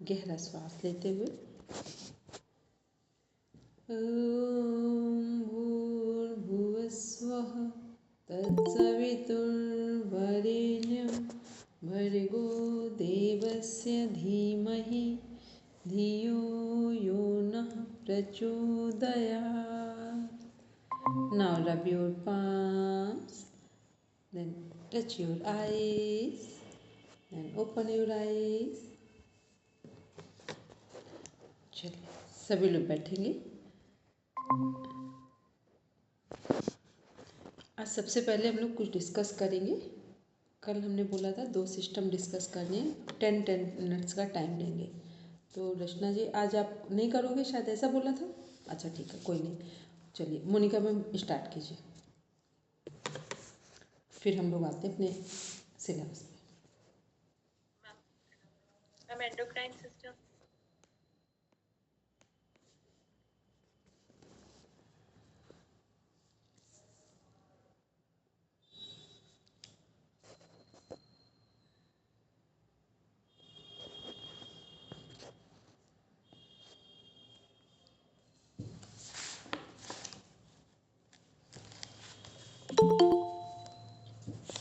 गहरा श्वास लेते हुए ॐ भूर्भुवस्वः तत्सवितुर्वरेण्यं भर्गो देवस्य धीमहि धियो यो नः प्रचोदयात्. Now rub your palms, then touch your eyes, then open your eyes. चलिए सभी लोग बैठेंगे. आज सबसे पहले हम लोग कुछ डिस्कस करेंगे. कल हमने बोला था 2 सिस्टम डिस्कस करने, 10 मिनट्स का टाइम लेंगे. तो रचना जी आज आप नहीं करोगे, शायद ऐसा बोला था. अच्छा ठीक है, कोई नहीं. चलिए मोनिका मैम स्टार्ट कीजिए, फिर हम लोग आते हैं अपने सिलेबस पे. मैम एंडोक्राइन सिस्टम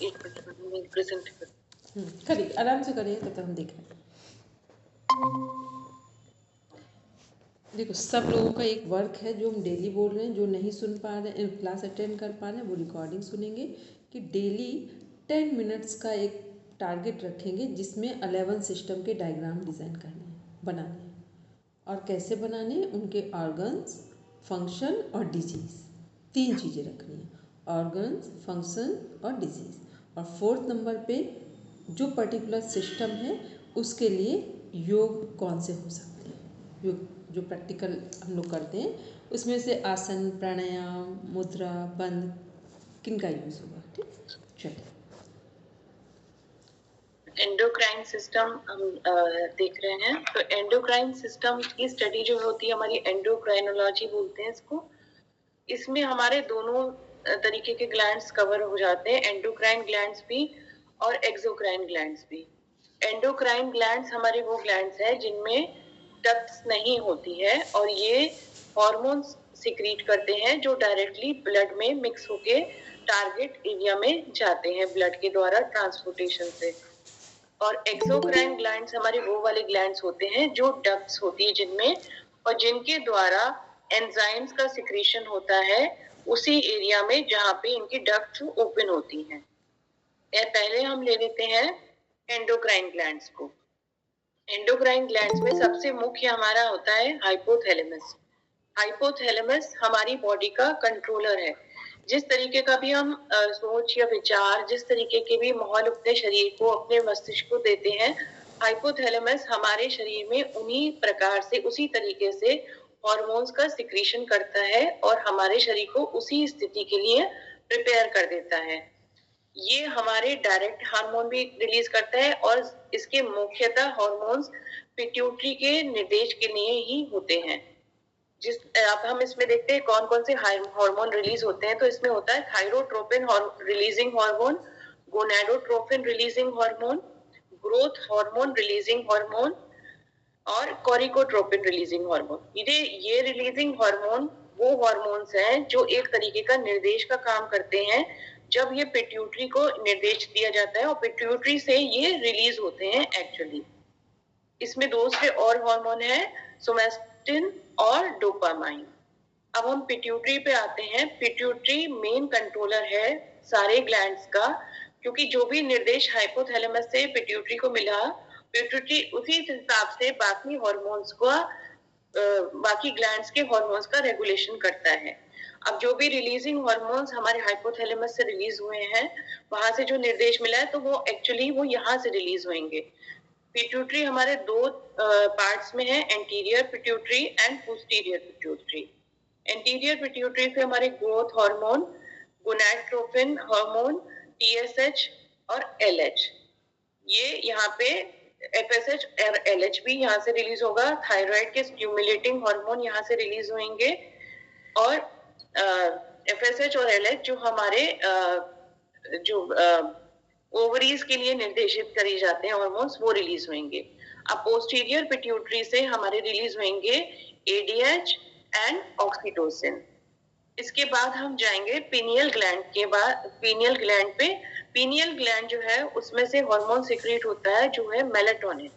एक मिनट प्रेजेंट करिए, आराम से करिए, तब तक हम देख रहे हैं. देखो सब लोगों का एक वर्क है जो हम डेली बोल रहे हैं. जो नहीं सुन पा रहे हैं, क्लास अटेंड कर पा रहे हैं, वो रिकॉर्डिंग सुनेंगे. कि डेली 10 मिनट्स का एक टारगेट रखेंगे जिसमें 11 सिस्टम के डायग्राम डिज़ाइन करने हैं, बनाने हैं. और कैसे बनाने हैं, उनके ऑर्गन्स, फंक्शन और डिजीज़, 3 चीज़ें रखनी है. ऑर्गन्स, फंक्शन और डिजीज़. और 4th नंबर पे जो पर्टिकुलर सिस्टम है उसके लिए योग कौन से हो सकते हैं. योग जो प्रैक्टिकल हम लोग करते हैं उसमें से आसन, प्राणायाम, मुद्रा, बंद किन का यूज़ होगा. ठीक, चलिए. एंडोक्राइन सिस्टम हम देख रहे हैं. तो एंडोक्राइन सिस्टम की स्टडी जो होती है हमारी एंडोक्राइनोलॉजी बोलते हैं इसको. इसमें हमारे दोनों तरीके के ग्लैंड्स कवर हो जाते हैं, एंडोक्राइन ग्लैंड्स भी और एक्सोक्राइन ग्लैंड्स भी. एंडोक्राइन ग्लैंड्स हमारे वो ग्लैंड्स हैं जिनमें डक्ट्स नहीं होती है और ये हार्मोन्स सिक्रीट करते हैं जो डायरेक्टली ब्लड में मिक्स होके टारगेट एरिया में जाते हैं ब्लड के द्वारा ट्रांसपोर्टेशन से. और एक्सोक्राइन ग्लैंड्स हमारे वो वाले ग्लैंड्स होते हैं जो डक्ट्स होती है जिनमें, और जिनके द्वारा एंजाइम्स का सिक्रीशन होता है उसी एरिया में जहाँ पे इनकी डक्ट्स ओपन होती हैं. पहले हम ले लेते हैं एंडोक्राइन ग्लैंड्स को. एंडोक्राइन ग्लैंड्स में सबसे मुख्य हमारा होता है हाइपोथैलेमस. हाइपोथैलेमस हमारी बॉडी का कंट्रोलर है. जिस तरीके का भी हम सोच या विचार, जिस तरीके के भी माहौल अपने शरीर को, अपने मस्तिष्क को देते हैं, हाइपोथैलेमस हमारे शरीर में उन्हीं प्रकार से, उसी तरीके से हार्मोन्स का सिक्रीशन करता है और हमारे शरीर को उसी स्थिति के लिए प्रिपेयर कर देता है. ये हमारे डायरेक्ट हार्मोन भी रिलीज करता है और इसके मुख्यतः हार्मोन्स पिट्यूटरी के निर्देश के लिए ही होते हैं. जिस अब हम इसमें देखते हैं कौन कौन से हार्मोन रिलीज होते हैं. तो इसमें होता है thyrotropin releasing hormone, gonadotropin releasing hormone, growth hormone releasing hormone और कोरिकोट्रोपिन रिलीजिंग हार्मोन. ये रिलीजिंग हार्मोन वो हार्मोन्स हैं जो एक तरीके का निर्देश का काम करते हैं जब ये पिट्यूटरी को निर्देश दिया जाता है और पिट्यूटरी से ये रिलीज होते हैं एक्चुअली. इसमें दूसरे और हार्मोन है सोमेस्टिन और डोपामाइन. अब हम पिट्यूटरी पे आते हैं. पिट्यूटरी मेन कंट्रोलर है सारे ग्लैंड्स का, क्योंकि जो भी निर्देश हाइपोथैलेमस से पिट्यूटरी को मिला, पिट्यूटरी उसी हिसाब से बाकी हार्मोन्स को, बाकी ग्लैंड्स के हार्मोन्स का रेगुलेशन करता है. अब जो भी रिलीजिंग हार्मोन्स हमारे हाइपोथैलेमस से रिलीज हुए हैं, वहां से जो निर्देश मिला है तो वो एक्चुअली वो यहाँ से रिलीज होंगे. पिट्यूटरी हमारे 2 पार्ट्स में है, anterior pituitary and posterior pituitary. Anterior pituitary से हमारे growth hormone, gonadotropin hormone, TSH और एलएच, ये यहाँ पे एफएसएच और एलएच भी यहाँ से रिलीज होगा. थायराइड के स्टिमुलेटिंग हार्मोन यहाँ से रिलीज होंगे और एफएसएच और एलएच जो हमारे जो ओवरीज के लिए निर्देशित करे जाते हैं हार्मोन्स, वो रिलीज होंगे. अब पोस्टीरियर पिट्यूटरी से हमारे रिलीज होंगे एडीएच एंड ऑक्सीटोसिन। इसके बाद हम जाएंगे पीनियल ग्लैंड के बाद, पीनियल ग्लैंड पे। पीनियल ग्लैंड जो है उसमें से हार्मोन सिक्रीट होता है जो है मेलेटोनिन।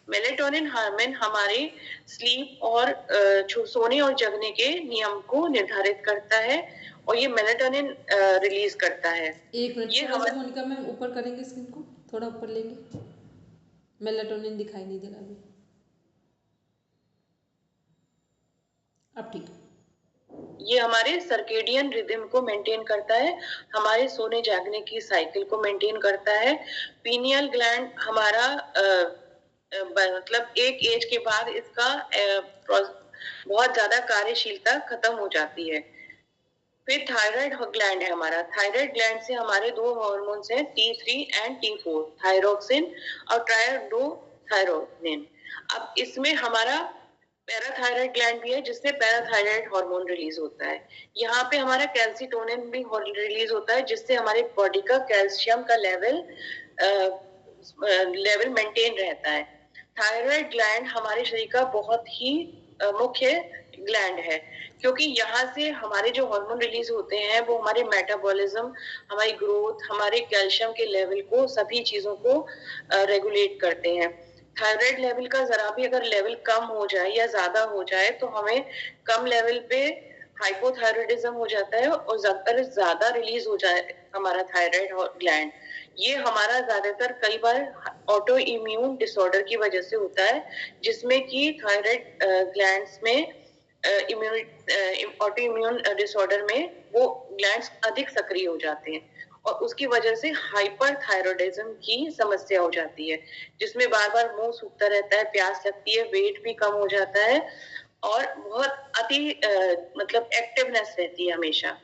मेलेटोनिन हार्मोन हमारे स्लीप और सोने और जगने के नियम को निर्धारित करता है और ये मेलेटोनिन रिलीज करता है। एक मिनट, ये थोड़ा सा हमारे मोनिका मैम ऊपर करेंगे स्क्रीन को, थोड़ा ऊपर लेंगे, मेलाटोनिन दिखाई नहीं दे रहा अभी। अब ठीक है। ये हमारे सर्केडियन रिदम को मेंटेन करता है, हमारे सोने जागने की साइकिल को मेंटेन करता है। पीनियल ग्लैंड हमारा मतलब एक एज के बाद इसका बहुत ज्यादा कार्यशीलता खत्म हो जाती है। फिर थायराइड ग्लैंड है हमारा। थायराइड ग्लैंड से हमारे दो हार्मोन्स हैं T3 एंड T4, थायरोक्सिन और ट्राइडोथायरोनिन। अब इसमें हमारा पैराथायराइड ग्लैंड भी है जिससे पैराथायराइड हार्मोन रिलीज होता है। यहाँ पे हमारा कैल्सिटोनिन भी रिलीज होता है जिससे हमारे बॉडी का कैल्शियम का लेवल मेंटेन रहता है। थायराइड ग्लैंड हमारे शरीर का बहुत ही मुख्य ग्लैंड है क्योंकि यहाँ से हमारे जो हार्मोन रिलीज होते हैं वो हमारे मेटाबॉलिज्म, हमारी ग्रोथ, हमारे कैल्शियम के लेवल को, सभी चीजों को रेगुलेट करते हैं। थायराइड लेवल का जरा भी अगर लेवल कम हो जाए या ज्यादा हो जाए तो हमें कम लेवल पे हाइपोथायरॉयडिज्म हो जाता है और ज्यादा रिलीज हो जाए हमारा थायराइड ग्लैंड। ये हमारा ज्यादातर कई बार ऑटो इम्यून डिसऑर्डर की वजह से होता है जिसमें कि थायराइड ग्लैंड्स में ऑटो इम्यून डिसऑर्डर में वो ग्लैंड्स अधिक सक्रिय हो जाते हैं और उसकी वजह से हाइपरथायरॉयडिज्म की समस्या हो जाती है जिसमें बार बार मुंह सूखता रहता है, प्यास लगती है, वेट भी कम हो जाता है और बहुत अति मतलब एक्टिवनेस रहती है हमेशा।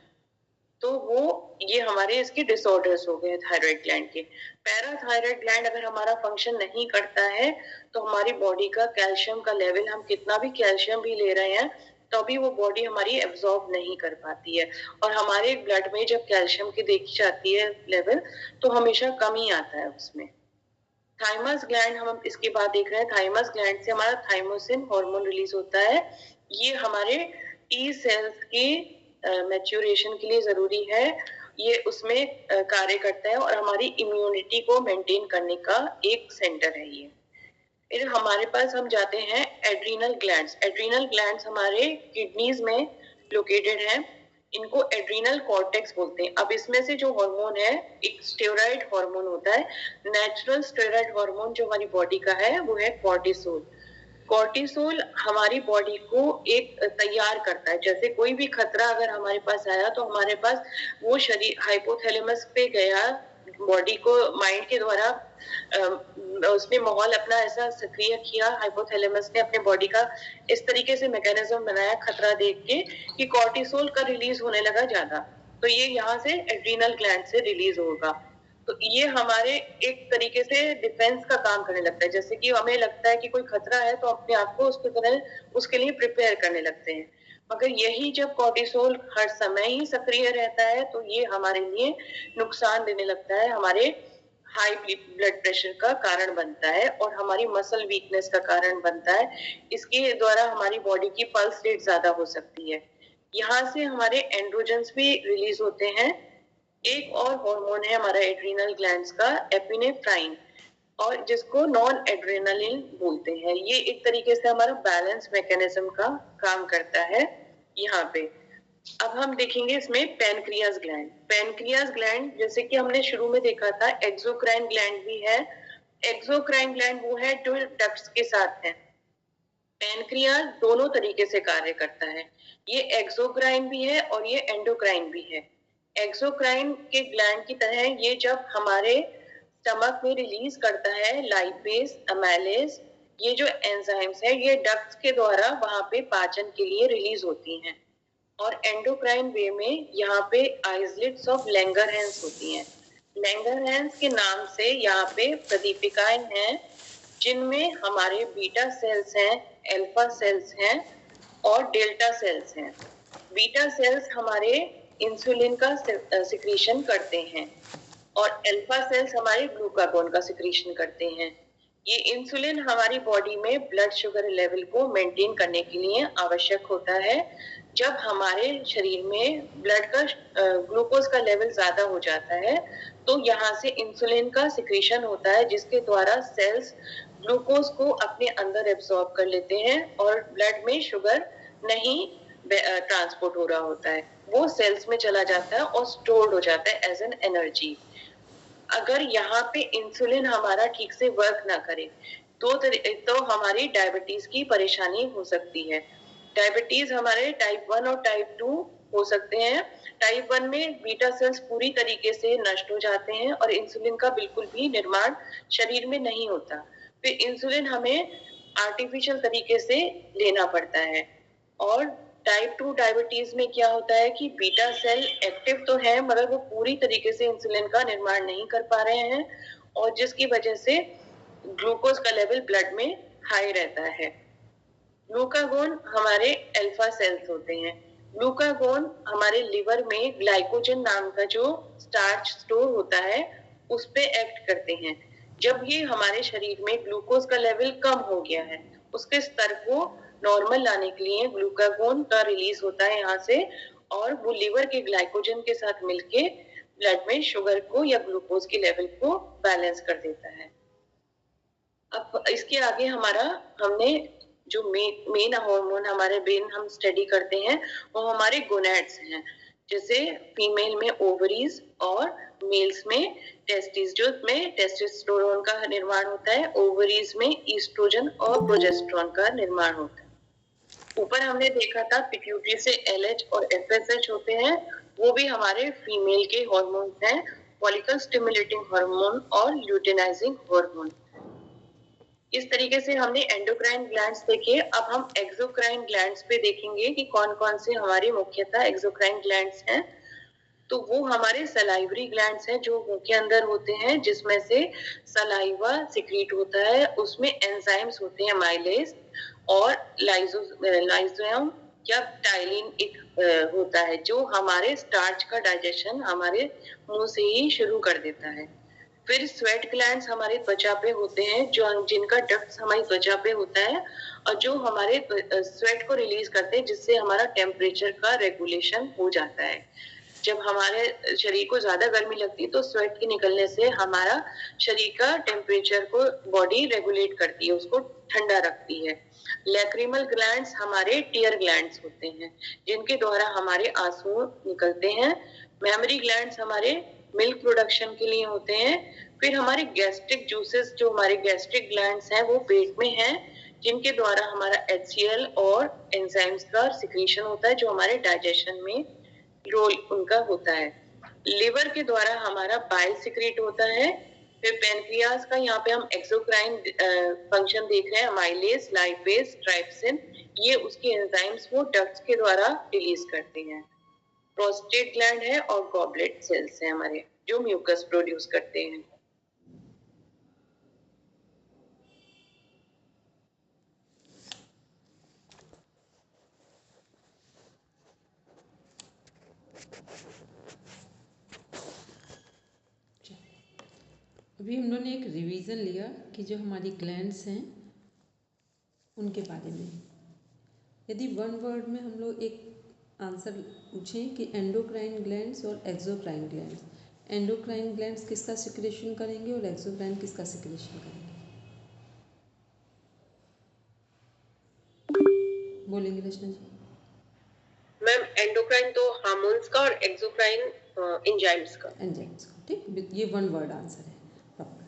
तो वो ये हमारे इसके डिसऑर्डर्स हो गए थायराइड ग्लैंड के। पैराथायराइड ग्लैंड अगर हमारा फंक्शन नहीं करता है तो हमारी बॉडी का कैल्शियम का लेवल, हम कितना भी कैल्शियम भी ले रहे हैं तो भी वो बॉडी हमारी एब्जॉर्ब नहीं कर पाती है और हमारे ब्लड में जब कैल्शियम की देखी जाती है लेवल तो हमेशा कम ही आता है उसमें। थाइमस ग्लैंड हम इसके बाद देख रहे हैं। थाइमस ग्लैंड से हमारा थाइमोसिन हार्मोन रिलीज होता है। ये हमारे टी सेल्स की मैच्योरेशन के लिए जरूरी है, ये उसमें कार्य करता है और हमारी इम्यूनिटी को मेंटेन करने का एक सेंटर है ये। फिर हमारे पास हम जाते हैं एड्रीनल ग्लैंड्स। एड्रीनल ग्लैंड्स हमारे किडनीज में लोकेटेड हैं, इनको एड्रीनल कॉर्टेक्स बोलते हैं। अब इसमें से जो हार्मोन है एक स्टेरॉइड हार्मोन होता है, नेचुरल स्टेरॉइड हार्मोन जो हमारी बॉडी का है वो है कॉर्टिसोल। कॉर्टिसोल हमारी बॉडी को एक तैयार करता है, जैसे कोई भी खतरा अगर हमारे पास आया तो हमारे पास वो शरीर हाइपोथैलेमस पे गया, बॉडी को माइंड के द्वारा उसने माहौल अपना ऐसा सक्रिय किया, हाइपोथैलेमस ने अपने बॉडी का इस तरीके से मैकेनिज्म बनाया खतरा देख के कि कॉर्टिसोल का रिलीज होने लगा ज्यादा, तो ये यहाँ से एड्रीनल ग्लैंड से रिलीज होगा। तो ये हमारे एक तरीके से डिफेंस का काम करने लगता है, जैसे कि हमें लगता है कि कोई खतरा है तो अपने आप को उसके लिए प्रिपेयर करने लगते हैं। मगर यही जब कॉर्टिसोल हर समय ही सक्रिय रहता है तो ये हमारे लिए नुकसान देने लगता है, हमारे हाई ब्लड प्रेशर का कारण बनता है और हमारी मसल वीकनेस का कारण बनता है। इसके द्वारा हमारी बॉडी की पल्स रेट ज्यादा हो सकती है। यहाँ से हमारे एंड्रोजन्स भी रिलीज होते हैं। एक और हार्मोन है हमारा एड्रीनल ग्लैंड्स का, एपिनेफ्राइन, और जिसको नॉन एड्रेनालिन बोलते हैं। ये एक तरीके से हमारा बैलेंस मैकेनिज्म का काम करता है यहाँ पे। अब हम देखेंगे इसमें पैनक्रियाज ग्लैंड। पैनक्रियाज ग्लैंड जैसे कि हमने शुरू में देखा था, एक्सोक्राइन ग्लैंड भी है। एक्सोक्राइन ग्लैंड वो है जो डक्ट्स के साथ है। पैनक्रियाज दोनों तरीके से कार्य करता है, ये एक्सोक्राइन भी है और ये एंडोक्राइन भी है। एक्सोक्राइन के ग्लैंड की तरह ये जब हमारे स्टमक में रिलीज करता है लाइपेज, अमाइलेज, ये जो एंजाइम्स है ये डक्ट्स के द्वारा वहां पे पाचन के लिए रिलीज होती हैं। और एंडोक्राइन वे में यहाँ पे आइसलेट्स ऑफ लैंगरहैंस होती हैं। लैंगरहैंस के नाम से यहाँ पे प्रदीपिकाएं हैं जिनमें हमारे बीटा सेल्स हैं, अल्फा सेल्स हैं और डेल्टा सेल्स हैं। बीटा सेल्स हमारे इंसुलिन का सिक्रीशन करते हैं और अल्फा सेल्स हमारे ग्लूकागोन का सिक्रीशन करते हैं। ये इंसुलिन हमारी बॉडी में ब्लड शुगर लेवल को मेंटेन करने के लिए आवश्यक होता है। जब हमारे शरीर में ब्लड का ग्लूकोज का लेवल ज्यादा हो जाता है तो यहाँ से इंसुलिन का सिक्रीशन होता है, जिसके द्वारा सेल्स ग्लूकोज को अपने अंदर एब्सॉर्ब कर लेते हैं और ब्लड में शुगर नहीं ट्रांसपोर्ट हो रहा होता है, वो सेल्स में चला जाता है और स्टोर्ड हो जाता है एज एन एनर्जी। अगर यहाँ पे इंसुलिन हमारा ठीक से वर्क ना करे तो हमारी डायबिटीज की परेशानी हो सकती है। डायबिटीज हमारे टाइप 1 और टाइप 2 हो सकते हैं। टाइप 1 में बीटा सेल्स पूरी तरीके से नष्ट हो जाते हैं और इंसुलिन का बिल्कुल भी निर्माण शरीर में नहीं होता। फिर इंसुलिन हमें आर्टिफिशियल तरीके से लेना पड़ता है। और टाइप 2 डायबिटीज में क्या होता है कि बीटा सेल एक्टिव तो है मगर वो पूरी तरीके से इंसुलिन का निर्माण नहीं कर पा रहे हैं और जिसकी वजह से ग्लूकोज का लेवल ब्लड में हाई रहता है। ग्लूकागोन हमारे अल्फा सेल्स होते हैं। ग्लूकागोन हमारे लिवर में ग्लाइकोजन नाम का जो स्टार्च स्टोर होता है उस पे एक्ट करते हैं। जब ये हमारे शरीर में ग्लूकोज का लेवल कम हो गया है, उसके स्तर को नॉर्मल लाने के लिए ग्लूकागोन का रिलीज होता है यहाँ से और वो लिवर के ग्लाइकोजन के साथ मिलके ब्लड में शुगर को या ग्लूकोज के लेवल को बैलेंस कर देता है। अब इसके आगे हमने जो मेन हार्मोन हमारे ब्रेन हम स्टडी करते हैं वो हमारे गोनैड्स हैं। जैसे फीमेल में ओवरीज और मेल्स में टेस्टिस, जो में टेस्टोस्टेरोन का निर्माण होता है, ओवरीज में ईस्ट्रोजन और प्रोजेस्टेरोन का निर्माण होता है। ऊपर हमने देखा था पिट्यूटरी से LH और FSH होते हैं, वो भी हमारे फीमेल के हार्मोन्स हैं, फॉलिकल स्टिमुलेटिंग हार्मोन और ल्यूटेनाइजिंग हार्मोन। इस तरीके से हमने एंडोक्राइन ग्लैंड्स देखे। अब हम एक्सोक्राइन ग्लैंड्स पे देखेंगे कि कौन कौन से हमारे मुख्यतः एक्सोक्राइन ग्लैंड्स हैं। तो वो हमारे सलाइवरी ग्लैंड्स हैं जो मुंह के अंदर होते हैं, जिसमें से सलाइवा सिक्रीट होता है। उसमें एंजाइम्स होते हैं माइलेज और लाइसोजाइम या टाइलिन एक होता है जो हमारे स्टार्च का डाइजेशन हमारे मुंह से ही शुरू कर देता है। फिर स्वेट ग्लैंड्स हमारे त्वचा पे होते हैं, जो जिनका डक्ट्स हमारी त्वचा पे होता है और जो हमारे स्वेट को रिलीज करते हैं, जिससे हमारा टेम्परेचर का रेगुलेशन हो जाता है। जब हमारे शरीर को ज्यादा गर्मी लगती है तो स्वेट के निकलने से हमारा शरीर का टेम्परेचर को बॉडी रेगुलेट करती है, उसको ठंडा रखती है। लैक्रिमल ग्लैंड्स हमारे टीयर ग्लैंड्स होते हैं, जिनके द्वारा हमारे आंसू निकलते हैं। मेमोरी ग्लैंड्स हमारे मिल्क प्रोडक्शन के लिए होते हैं। फिर हमारे गैस्ट्रिक जूसेस, जो हमारे गैस्ट्रिक ग्लैंड्स हैं, वो पेट में हैं, जिनके द्वारा हमारा HCl और एंजाइम्स का सिक्रीशन होता है, जो हमारे डाइजेशन में रोल उनका होता है। लिवर के द्वारा हमारा बाइल सिक्रीट होता है। फिर पेनक्रियास का यहाँ पे हम एक्सोक्राइन फंक्शन देख रहे हैं, माइलेज, लाइपेज, ट्राइप्सिन, ये उसके एंजाइम्स वो डक्ट्स के द्वारा रिलीज करते हैं। प्रोस्टेट ग्लैंड है और गॉबलेट सेल्स हैं हमारे, जो म्यूकस प्रोड्यूस करते हैं। अभी हम लोगों ने एक रिवीजन लिया कि जो हमारी ग्लैंड्स हैं उनके बारे में। यदि वन वर्ड में हम लोग एक आंसर पूछें कि एंडोक्राइन ग्लैंड्स और एक्सोक्राइन ग्लैंड्स, एंडोक्राइन ग्लैंड्स किसका सिक्रेशन करेंगे और एक्सोक्राइन किसका सिक्रेशन करेंगे, बोलेंगे रचना जी? मैम एंडोक्राइन तो हार्मोन्स का और एक्सोक्राइन एंजाइम्स का। एंजाइम्स का, ठीक, ये वन वर्ड आंसर है प्रॉपर।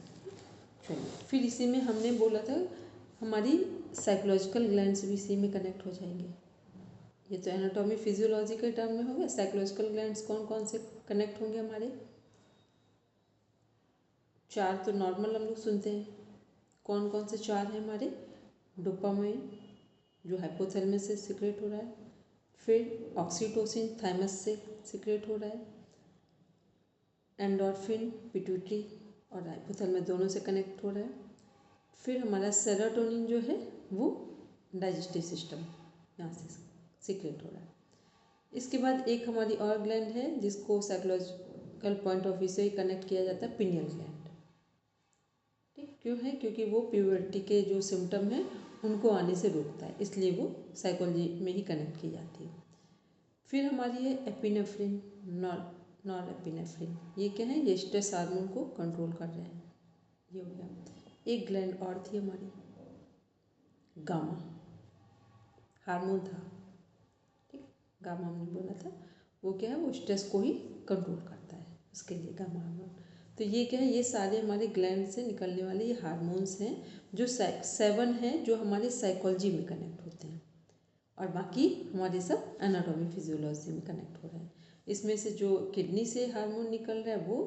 चलिए, फिर इसी में हमने बोला था हमारी साइकोलॉजिकल ग्लैंड्स भी इसी में कनेक्ट हो जाएंगे। ये तो एनाटॉमी फिजियोलॉजी के टर्म में हो गया। साइकोलॉजिकल ग्लैंड्स कौन कौन से कनेक्ट होंगे हमारे? 4 तो नॉर्मल हम लोग सुनते हैं। कौन कौन से 4 हैं हमारे? डोपामाइन, जो हाइपोथैलेमस से सिक्रेट हो रहा है। फिर ऑक्सीटोसिन थाइमस से सिक्रेट हो रहा है। एंडोर्फिन पिट्यूटरी और हाइपोथैलेमस दोनों से कनेक्ट हो रहा है। फिर हमारा सेरोटोनिन जो है वो डाइजेस्टिव सिस्टम यहाँ से सिक्रेट हो रहा है। इसके बाद एक हमारी और ग्लैंड है जिसको साइकोलॉजिकल पॉइंट ऑफ व्यू से कनेक्ट किया जाता है, पिनियल ग्लैंड। ठीक, क्यों है? क्योंकि वो प्यूबर्टी के जो सिम्टम हैं उनको आने से रोकता है, इसलिए वो साइकोलॉजी में ही कनेक्ट की जाती है। फिर हमारी है एपिनेफ्रिन, नॉर एपिनेफ्रिन। ये क्या है? ये स्ट्रेस हार्मोन को कंट्रोल कर रहे हैं। ये हो गया। एक ग्लैंड और थी हमारी, गामा हार्मोन था, ठीक, गामा हमने बोला था। वो क्या है? वो स्ट्रेस को ही कंट्रोल करता है, उसके लिए गामा हार्मोन। तो ये क्या है? ये सारे हमारे ग्लैंड से निकलने वाले ये हार्मोन्स हैं, जो 7 हैं जो हमारे साइकोलॉजी में कनेक्ट होते हैं, और बाकी हमारे सब एनाटॉमी फिजियोलॉजी में कनेक्ट हो रहे हैं। इसमें से जो किडनी से हार्मोन निकल रहा है वो,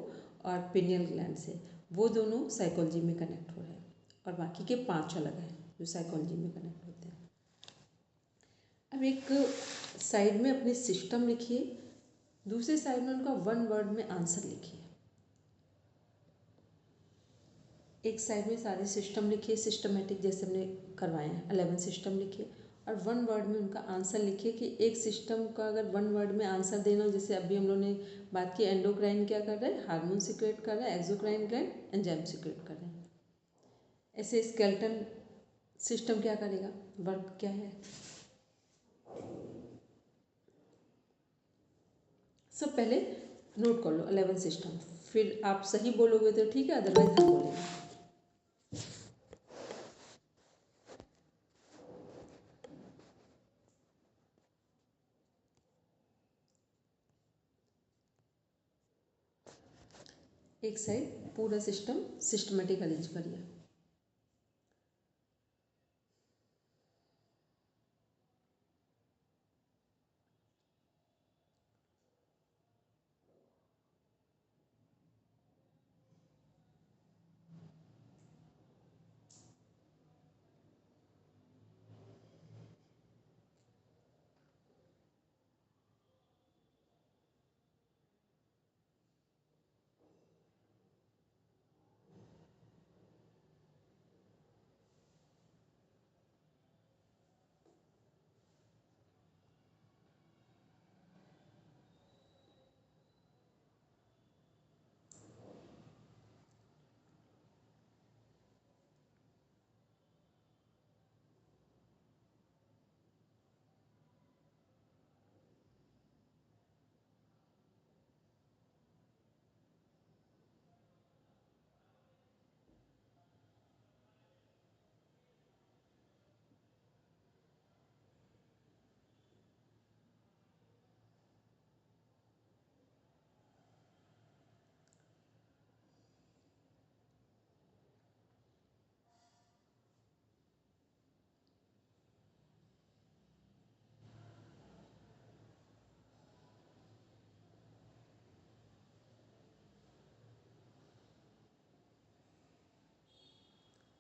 और पिनियल ग्लैंड से, वो दोनों साइकोलॉजी में कनेक्ट हो रहे हैं, और बाकी के 5 अलग हैं जो साइकोलॉजी में कनेक्ट होते हैं। अब एक साइड में अपनी सिस्टम लिखिए, दूसरे साइड में उनका 1 वर्ड में आंसर लिखिए। एक साइड में सारे सिस्टम लिखिए, सिस्टमेटिक जैसे हमने करवाए हैं, 11 सिस्टम लिखिए, और 1 वर्ड में उनका आंसर लिखिए कि एक सिस्टम का अगर 1 वर्ड में आंसर देना हो, जैसे अभी हम लोगों ने बात की एंडोक्राइन क्या कर रहा है? हार्मोन सिक्रेट कर रहा है, एक्सोक्राइन ग्लैंड एंजाइम सिक्रेट कर रहे हैं। ऐसे स्केलेटन सिस्टम क्या करेगा? वर्क क्या है? सब पहले नोट कर लो 11 सिस्टम, फिर आप सही बोलोगे तो ठीक है, अदरवाइज हम बोलेंगे। एक साइड पूरा सिस्टम सिस्टमेटिक अरेंज करिए।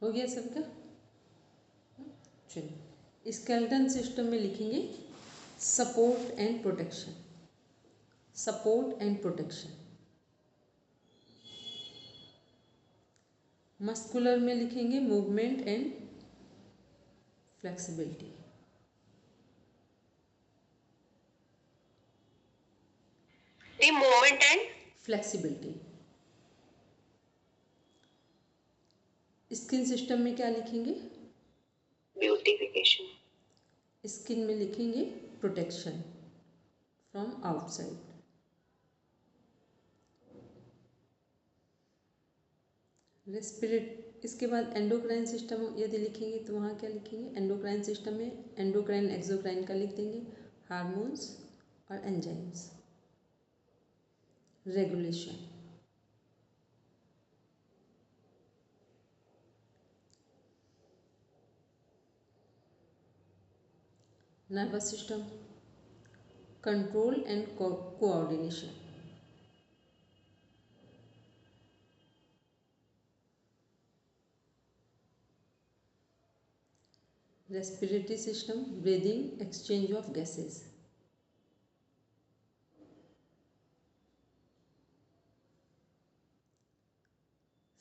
हो गया सबका? चलिए, स्केलेटन सिस्टम में लिखेंगे support and protection, support and protection. Muscular में लिखेंगे movement and flexibility. Movement and flexibility. Skin system में क्या लिखेंगे? ब्यूटिफिकेशन। स्किन में लिखेंगे प्रोटेक्शन फ्रॉम आउटसाइड। रेस्पिरेट, इसके बाद एंडोक्राइन सिस्टम यदि लिखेंगे तो वहाँ क्या लिखेंगे? एंडोक्राइन सिस्टम में एंडोक्राइन एक्सोक्राइन का लिख देंगे, हार्मोन्स और enzymes. Regulation, nervous system control and coordination. Respiratory system breathing, exchange of gases.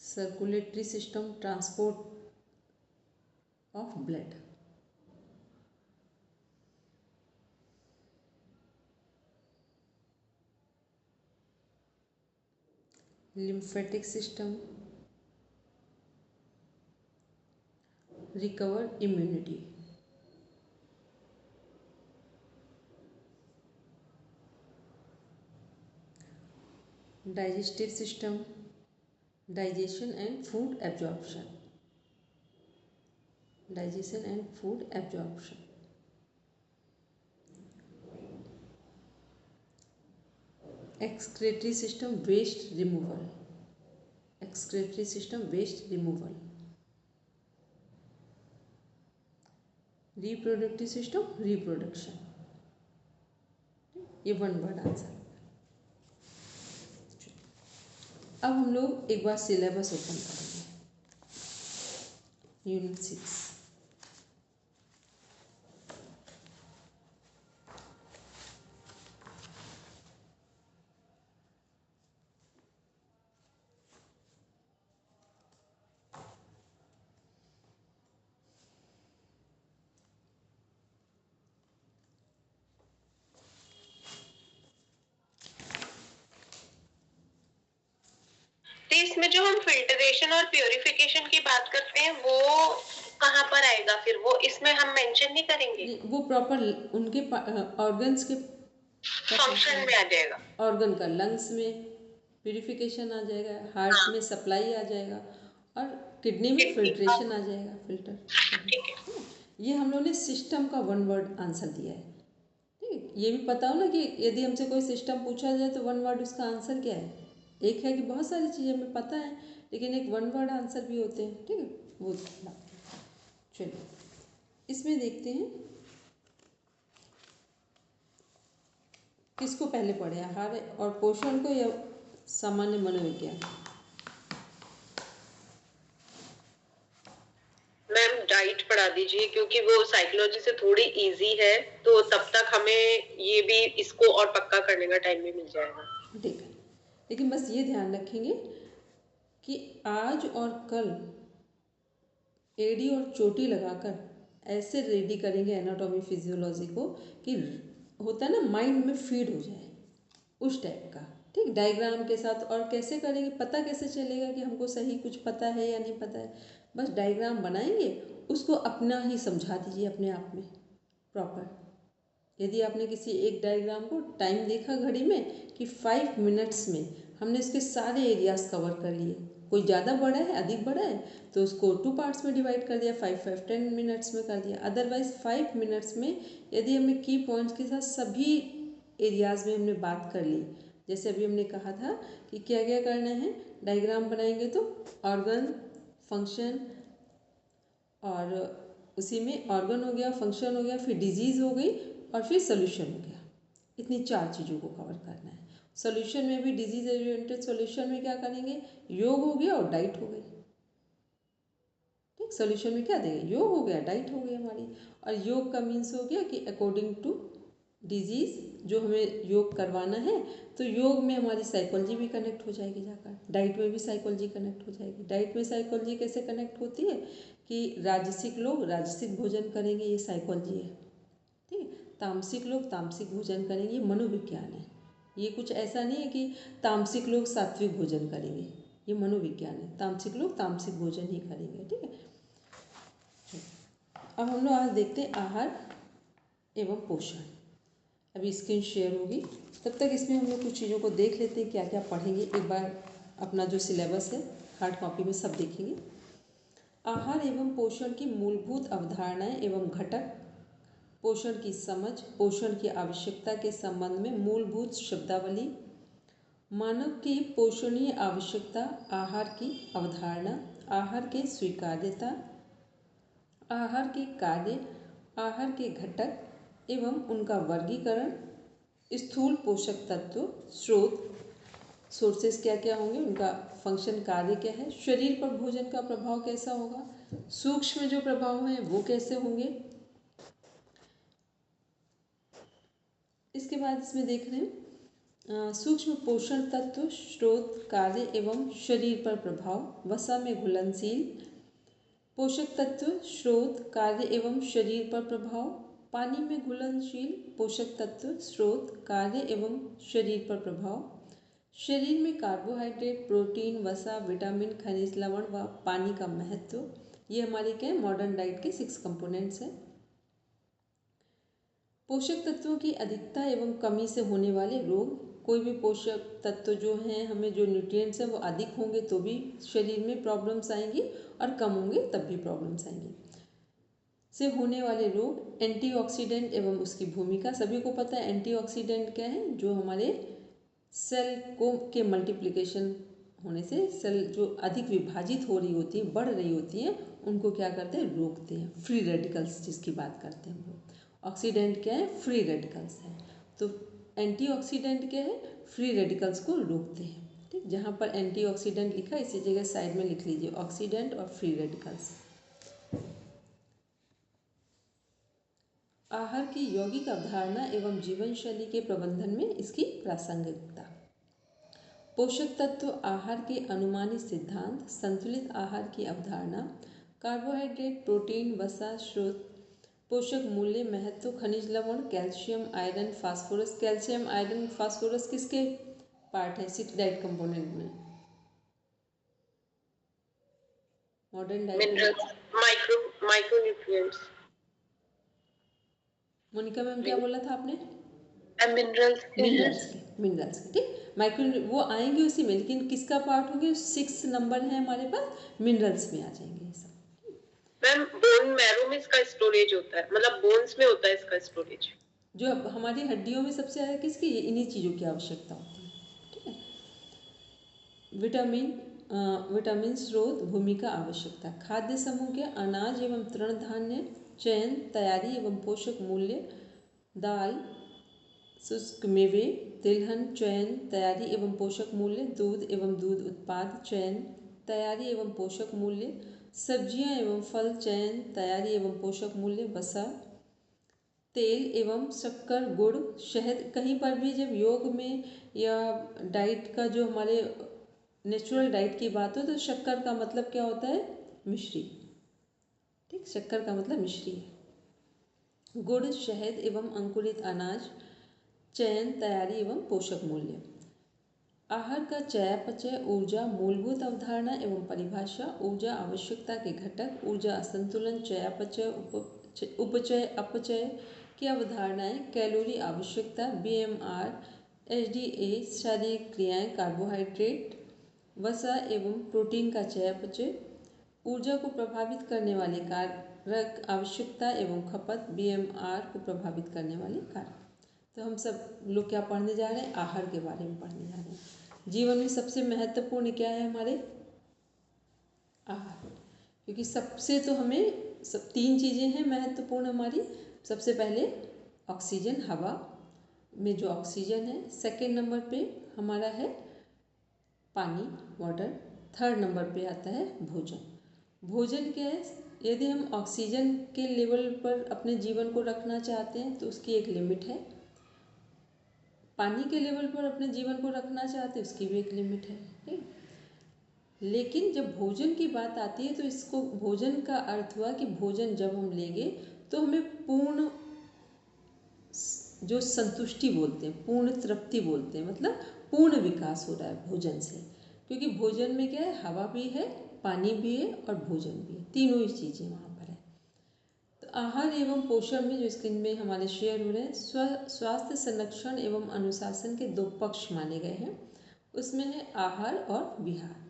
Circulatory system transport of blood. lymphatic system recover immunity. Digestive system, digestion and food absorption. Digestion and food absorption. Excretory system, waste removal. Excretory system, waste removal. Reproductive system, reproduction. ये one word answer. अब हम लोग एक बार syllabus open करेंगे। Unit 6। तो इसमें जो हम फिल्टरेशन और प्योरिफिकेशन की बात करते हैं वो कहाँ पर आएगा? फिर वो इसमें हम मेंशन नहीं करेंगे, वो प्रॉपर उनके ऑर्गन्स के फंक्शन में आ जाएगा। ऑर्गन का लंग्स में प्यूरिफिकेशन आ जाएगा, हार्ट में सप्लाई आ जाएगा और किडनी में फिल्ट्रेशन आ जाएगा, फिल्टर। ठीक है, ये हम लोगों ने सिस्टम का वन वर्ड आंसर दिया है। ठीक, ये भी पता हो ना कि यदि हमसे कोई सिस्टम पूछा जाए तो वन वर्ड उसका आंसर क्या है। एक है कि बहुत सारी चीज़ें हमें पता है लेकिन एक वन वर्ड आंसर भी होते हैं। ठीक है, वो बात। चलिए इसमें देखते हैं किसको पहले पढ़े, आहार और पोषण को या सामान्य मनोविज्ञान। मैम डाइट पढ़ा दीजिए क्योंकि वो साइकोलॉजी से थोड़ी इजी है, तो तब तक हमें ये भी इसको और पक्का करने का टाइम भी मिल जाएगा। ठीक है, लेकिन बस ये ध्यान रखेंगे कि आज और कल एड़ी और चोटी लगाकर ऐसे रेडी करेंगे एनाटॉमी फिजियोलॉजी को कि होता है ना माइंड में फीड हो जाए, उस टाइप का। ठीक, डायग्राम के साथ। और कैसे करेंगे, पता कैसे चलेगा कि हमको सही कुछ पता है या नहीं पता है। बस डायग्राम बनाएंगे, उसको अपना ही समझा दीजिए अपने आप में प्रॉपर। यदि आपने किसी एक डायग्राम को टाइम देखा घड़ी में कि 5 मिनट्स में हमने इसके सारे एरियाज कवर कर लिए, कोई ज़्यादा बड़ा है अधिक बड़ा है तो उसको 2 पार्ट्स में डिवाइड कर दिया, 5-5 10 मिनट्स में कर दिया। अदरवाइज 5 मिनट्स में यदि हमने की पॉइंट्स के साथ सभी एरियाज में हमने बात कर ली, जैसे अभी हमने कहा था कि क्या क्या करना है, डायग्राम बनाएंगे तो ऑर्गन, फंक्शन, और उसी में ऑर्गन हो गया, फंक्शन हो गया, फिर डिजीज़ हो गई और फिर सोल्यूशन हो गया। इतनी 4 चीज़ों को कवर करना है। सोल्यूशन में भी डिजीज ओरिएंटेड सोल्यूशन में क्या करेंगे, योग हो गया और डाइट हो गई। ठीक, सोल्यूशन में क्या देंगे, योग हो गया, डाइट हो गई हमारी। और योग का मीन्स हो गया कि अकॉर्डिंग टू डिजीज़ जो हमें योग करवाना है, तो योग में हमारी साइकोलॉजी भी कनेक्ट हो जाएगी जाकर, डाइट में भी साइकोलॉजी कनेक्ट हो जाएगी। डाइट में साइकोलॉजी कैसे कनेक्ट होती है कि राजसिक लोग राजसिक भोजन करेंगे, ये साइकोलॉजी है। ठीक है, तामसिक लोग तामसिक भोजन करेंगे, ये मनोविज्ञान है। ये कुछ ऐसा नहीं है कि तामसिक लोग सात्विक भोजन करेंगे, ये मनोविज्ञान है। तामसिक लोग तामसिक भोजन ही करेंगे। ठीक है, अब हम लोग आज देखते हैं आहार एवं पोषण। अभी स्क्रीन शेयर होगी, तब तक इसमें हम लोग कुछ चीज़ों को देख लेते हैं क्या क्या पढ़ेंगे। एक बार अपना जो सिलेबस है हार्ड कॉपी में सब देखेंगे। आहार एवं पोषण की मूलभूत अवधारणाएं एवं घटक, पोषण की समझ, पोषण की आवश्यकता के संबंध में मूलभूत शब्दावली, मानव की पोषणीय आवश्यकता, आहार की अवधारणा, आहार के स्वीकार्यता, आहार के कार्य, आहार के घटक एवं उनका वर्गीकरण, स्थूल पोषक तत्व, स्रोत, सोर्सेस क्या क्या होंगे, उनका फंक्शन, कार्य क्या है, शरीर पर भोजन का प्रभाव कैसा होगा, सूक्ष्म जो प्रभाव हैं वो कैसे होंगे। इसके बाद इसमें देख रहे हैं सूक्ष्म पोषण तत्व, स्रोत, कार्य एवं शरीर पर प्रभाव, वसा में घुलनशील पोषक तत्व, स्रोत, कार्य एवं शरीर पर प्रभाव, पानी में घुलनशील पोषक तत्व, स्रोत, कार्य एवं शरीर पर प्रभाव, शरीर में कार्बोहाइड्रेट, प्रोटीन, वसा, विटामिन, खनिज लवण व पानी का महत्व, ये हमारे क्या है, मॉडर्न डाइट के 6 कंपोनेंट्स हैं। पोषक तत्वों की अधिकता एवं कमी से होने वाले रोग। कोई भी पोषक तत्व जो हैं, हमें जो न्यूट्रिएंट्स हैं वो अधिक होंगे तो भी शरीर में प्रॉब्लम्स आएंगी और कम होंगे तब भी प्रॉब्लम्स आएंगी। से होने वाले रोग। एंटीऑक्सीडेंट एवं उसकी भूमिका। सभी को पता है एंटीऑक्सीडेंट क्या है, जो हमारे सेल को के मल्टीप्लिकेशन होने से सेल जो अधिक विभाजित हो रही होती है, बढ़ रही होती हैं, उनको क्या करते हैं, रोकते हैं। फ्री रेडिकल्स जिसकी बात करते हैं हम लोग। ऑक्सीडेंट क्या है, फ्री रेडिकल्स है। तो एंटीऑक्सीडेंट क्या है, फ्री रेडिकल्स को रोकते हैं। ठीक, जहाँ पर एंटीऑक्सीडेंट लिखा इसी जगह साइड में लिख लीजिए ऑक्सीडेंट और फ्री रेडिकल्स। आहार की यौगिक अवधारणा एवं जीवन शैली के प्रबंधन में इसकी प्रासंगिकता। पोषक तत्व आहार के अनुमानित सिद्धांत। संतुलित आहार की अवधारणा। कार्बोहाइड्रेट, प्रोटीन, वसा, स्रोत, पोषक मूल्य, महत्व, खनिज लवण, calcium, iron, phosphorus. Calcium, iron, phosphorus किसके पार्ट है 6 डाइट कंपोनेंट में? Modern diet minerals, micronutrients. Monica ma'am क्या बोला था आपने? मिनरल्स के ठीक। माइक्रो वो आएंगे उसी में, लेकिन किसका पार्ट होंगे? 6 नंबर है हमारे पास, मिनरल्स में आ जाएंगे ये सब। मैम बोन मैरो में इसका स्टोरेज होता है, मतलब बोन्स में होता है इसका स्टोरेज। जो अब हमारी हड्डियों में सबसे ज़्यादा किसकी, इन्हीं चीज़ों की आवश्यकता होती है। ठीक है। विटामिन स्रोत, भूमिका, आवश्यकता। खाद्य समूह के अनाज एवं तृणधान्य, चयन, तैयारी एवं पोषक मूल्य। दाल, शुष्क मेवे, तिलहन, चयन, तैयारी एवं पोषक मूल्य। दूध एवं दूध उत्पाद, चयन, तैयारी एवं पोषक मूल्य। सब्जियां एवं फल, चयन, तैयारी एवं पोषक मूल्य। वसा, तेल एवं शक्कर, गुड़, शहद। कहीं पर भी जब योग में या डाइट का जो हमारे नेचुरल डाइट की बात हो तो शक्कर का मतलब क्या होता है? मिश्री। ठीक, शक्कर का मतलब मिश्री है। गुड़, शहद एवं अंकुरित अनाज, चयन, तैयारी एवं पोषक मूल्य। आहार का चयापचय, ऊर्जा, मूलभूत अवधारणा एवं परिभाषा। ऊर्जा, आवश्यकता के घटक। ऊर्जा असंतुलन, चयापचय, उपचय, अपचय की अवधारणाएं। कैलोरी, आवश्यकता, BMR, HDA, शारीरिक क्रियाएं, कार्बोहाइड्रेट, वसा एवं प्रोटीन का चयापचय। ऊर्जा को प्रभावित करने वाले कारक, आवश्यकता एवं खपत, BMR को प्रभावित करने वाले कारक। तो हम सब लोग क्या पढ़ने जा रहे हैं? आहार के बारे में पढ़ने जा रहे हैं। जीवन में सबसे महत्वपूर्ण क्या है हमारे? आहार। क्योंकि सबसे तो हमें 3 चीज़ें हैं महत्वपूर्ण हमारी। सबसे पहले ऑक्सीजन, हवा में जो ऑक्सीजन है। सेकंड नंबर पे हमारा है पानी, वाटर। थर्ड नंबर पे आता है भोजन। भोजन क्या है? यदि हम ऑक्सीजन के लेवल पर अपने जीवन को रखना चाहते हैं तो उसकी एक लिमिट है। पानी के लेवल पर अपने जीवन को रखना चाहते हैं उसकी भी एक लिमिट है। ठीक, लेकिन जब भोजन की बात आती है तो इसको, भोजन का अर्थ हुआ कि भोजन जब हम लेंगे तो हमें पूर्ण जो संतुष्टि बोलते हैं, पूर्ण तृप्ति बोलते हैं, मतलब पूर्ण विकास हो रहा है भोजन से। क्योंकि भोजन में क्या है? हवा भी है, पानी भी है और भोजन भी है, तीनों ही चीज़ें वहाँ पर है। तो आहार एवं पोषण में जो स्क्रीन में हमारे शेयर हो रहे हैं, स्वास्थ्य संरक्षण एवं अनुशासन के 2 पक्ष माने गए हैं। उसमें है आहार और विहार।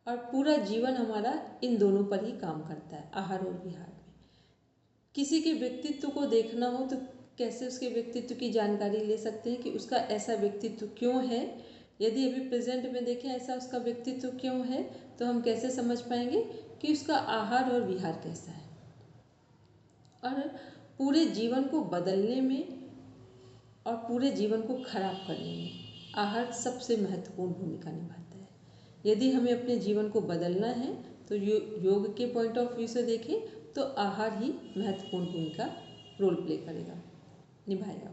और पूरा जीवन हमारा इन दोनों पर ही काम करता है, आहार और विहार में। किसी के व्यक्तित्व को देखना हो तो कैसे उसके व्यक्तित्व की जानकारी ले सकते हैं कि उसका ऐसा व्यक्तित्व क्यों है। यदि अभी प्रेजेंट में देखें ऐसा उसका व्यक्तित्व क्यों है, तो हम कैसे समझ पाएंगे कि उसका आहार और विहार कैसा है। और पूरे जीवन को बदलने में और पूरे जीवन को खराब करने में आहार सबसे महत्वपूर्ण भूमिका निभाता है। यदि हमें अपने जीवन को बदलना है तो योग के पॉइंट ऑफ व्यू से देखें तो आहार ही महत्वपूर्ण भूमिका रोल प्ले करेगा, निभाएगा।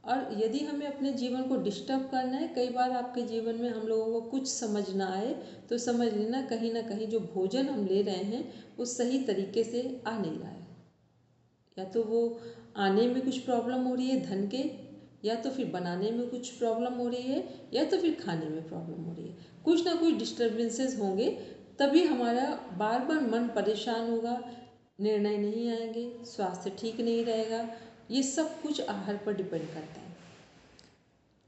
और यदि हमें अपने जीवन को डिस्टर्ब करना है, कई बार आपके जीवन में हम लोगों को कुछ समझ ना आए तो समझ लेना कहीं ना कहीं जो भोजन हम ले रहे हैं वो सही तरीके से आ नहीं रहा है। या तो वो आने में कुछ प्रॉब्लम हो रही है धन के, या तो फिर बनाने में कुछ प्रॉब्लम हो रही है, या तो फिर खाने में प्रॉब्लम हो रही है। कुछ ना कुछ डिस्टर्बेंसेस होंगे तभी हमारा बार बार मन परेशान होगा, निर्णय नहीं आएंगे, स्वास्थ्य ठीक नहीं रहेगा। ये सब कुछ आहार पर डिपेंड करता है।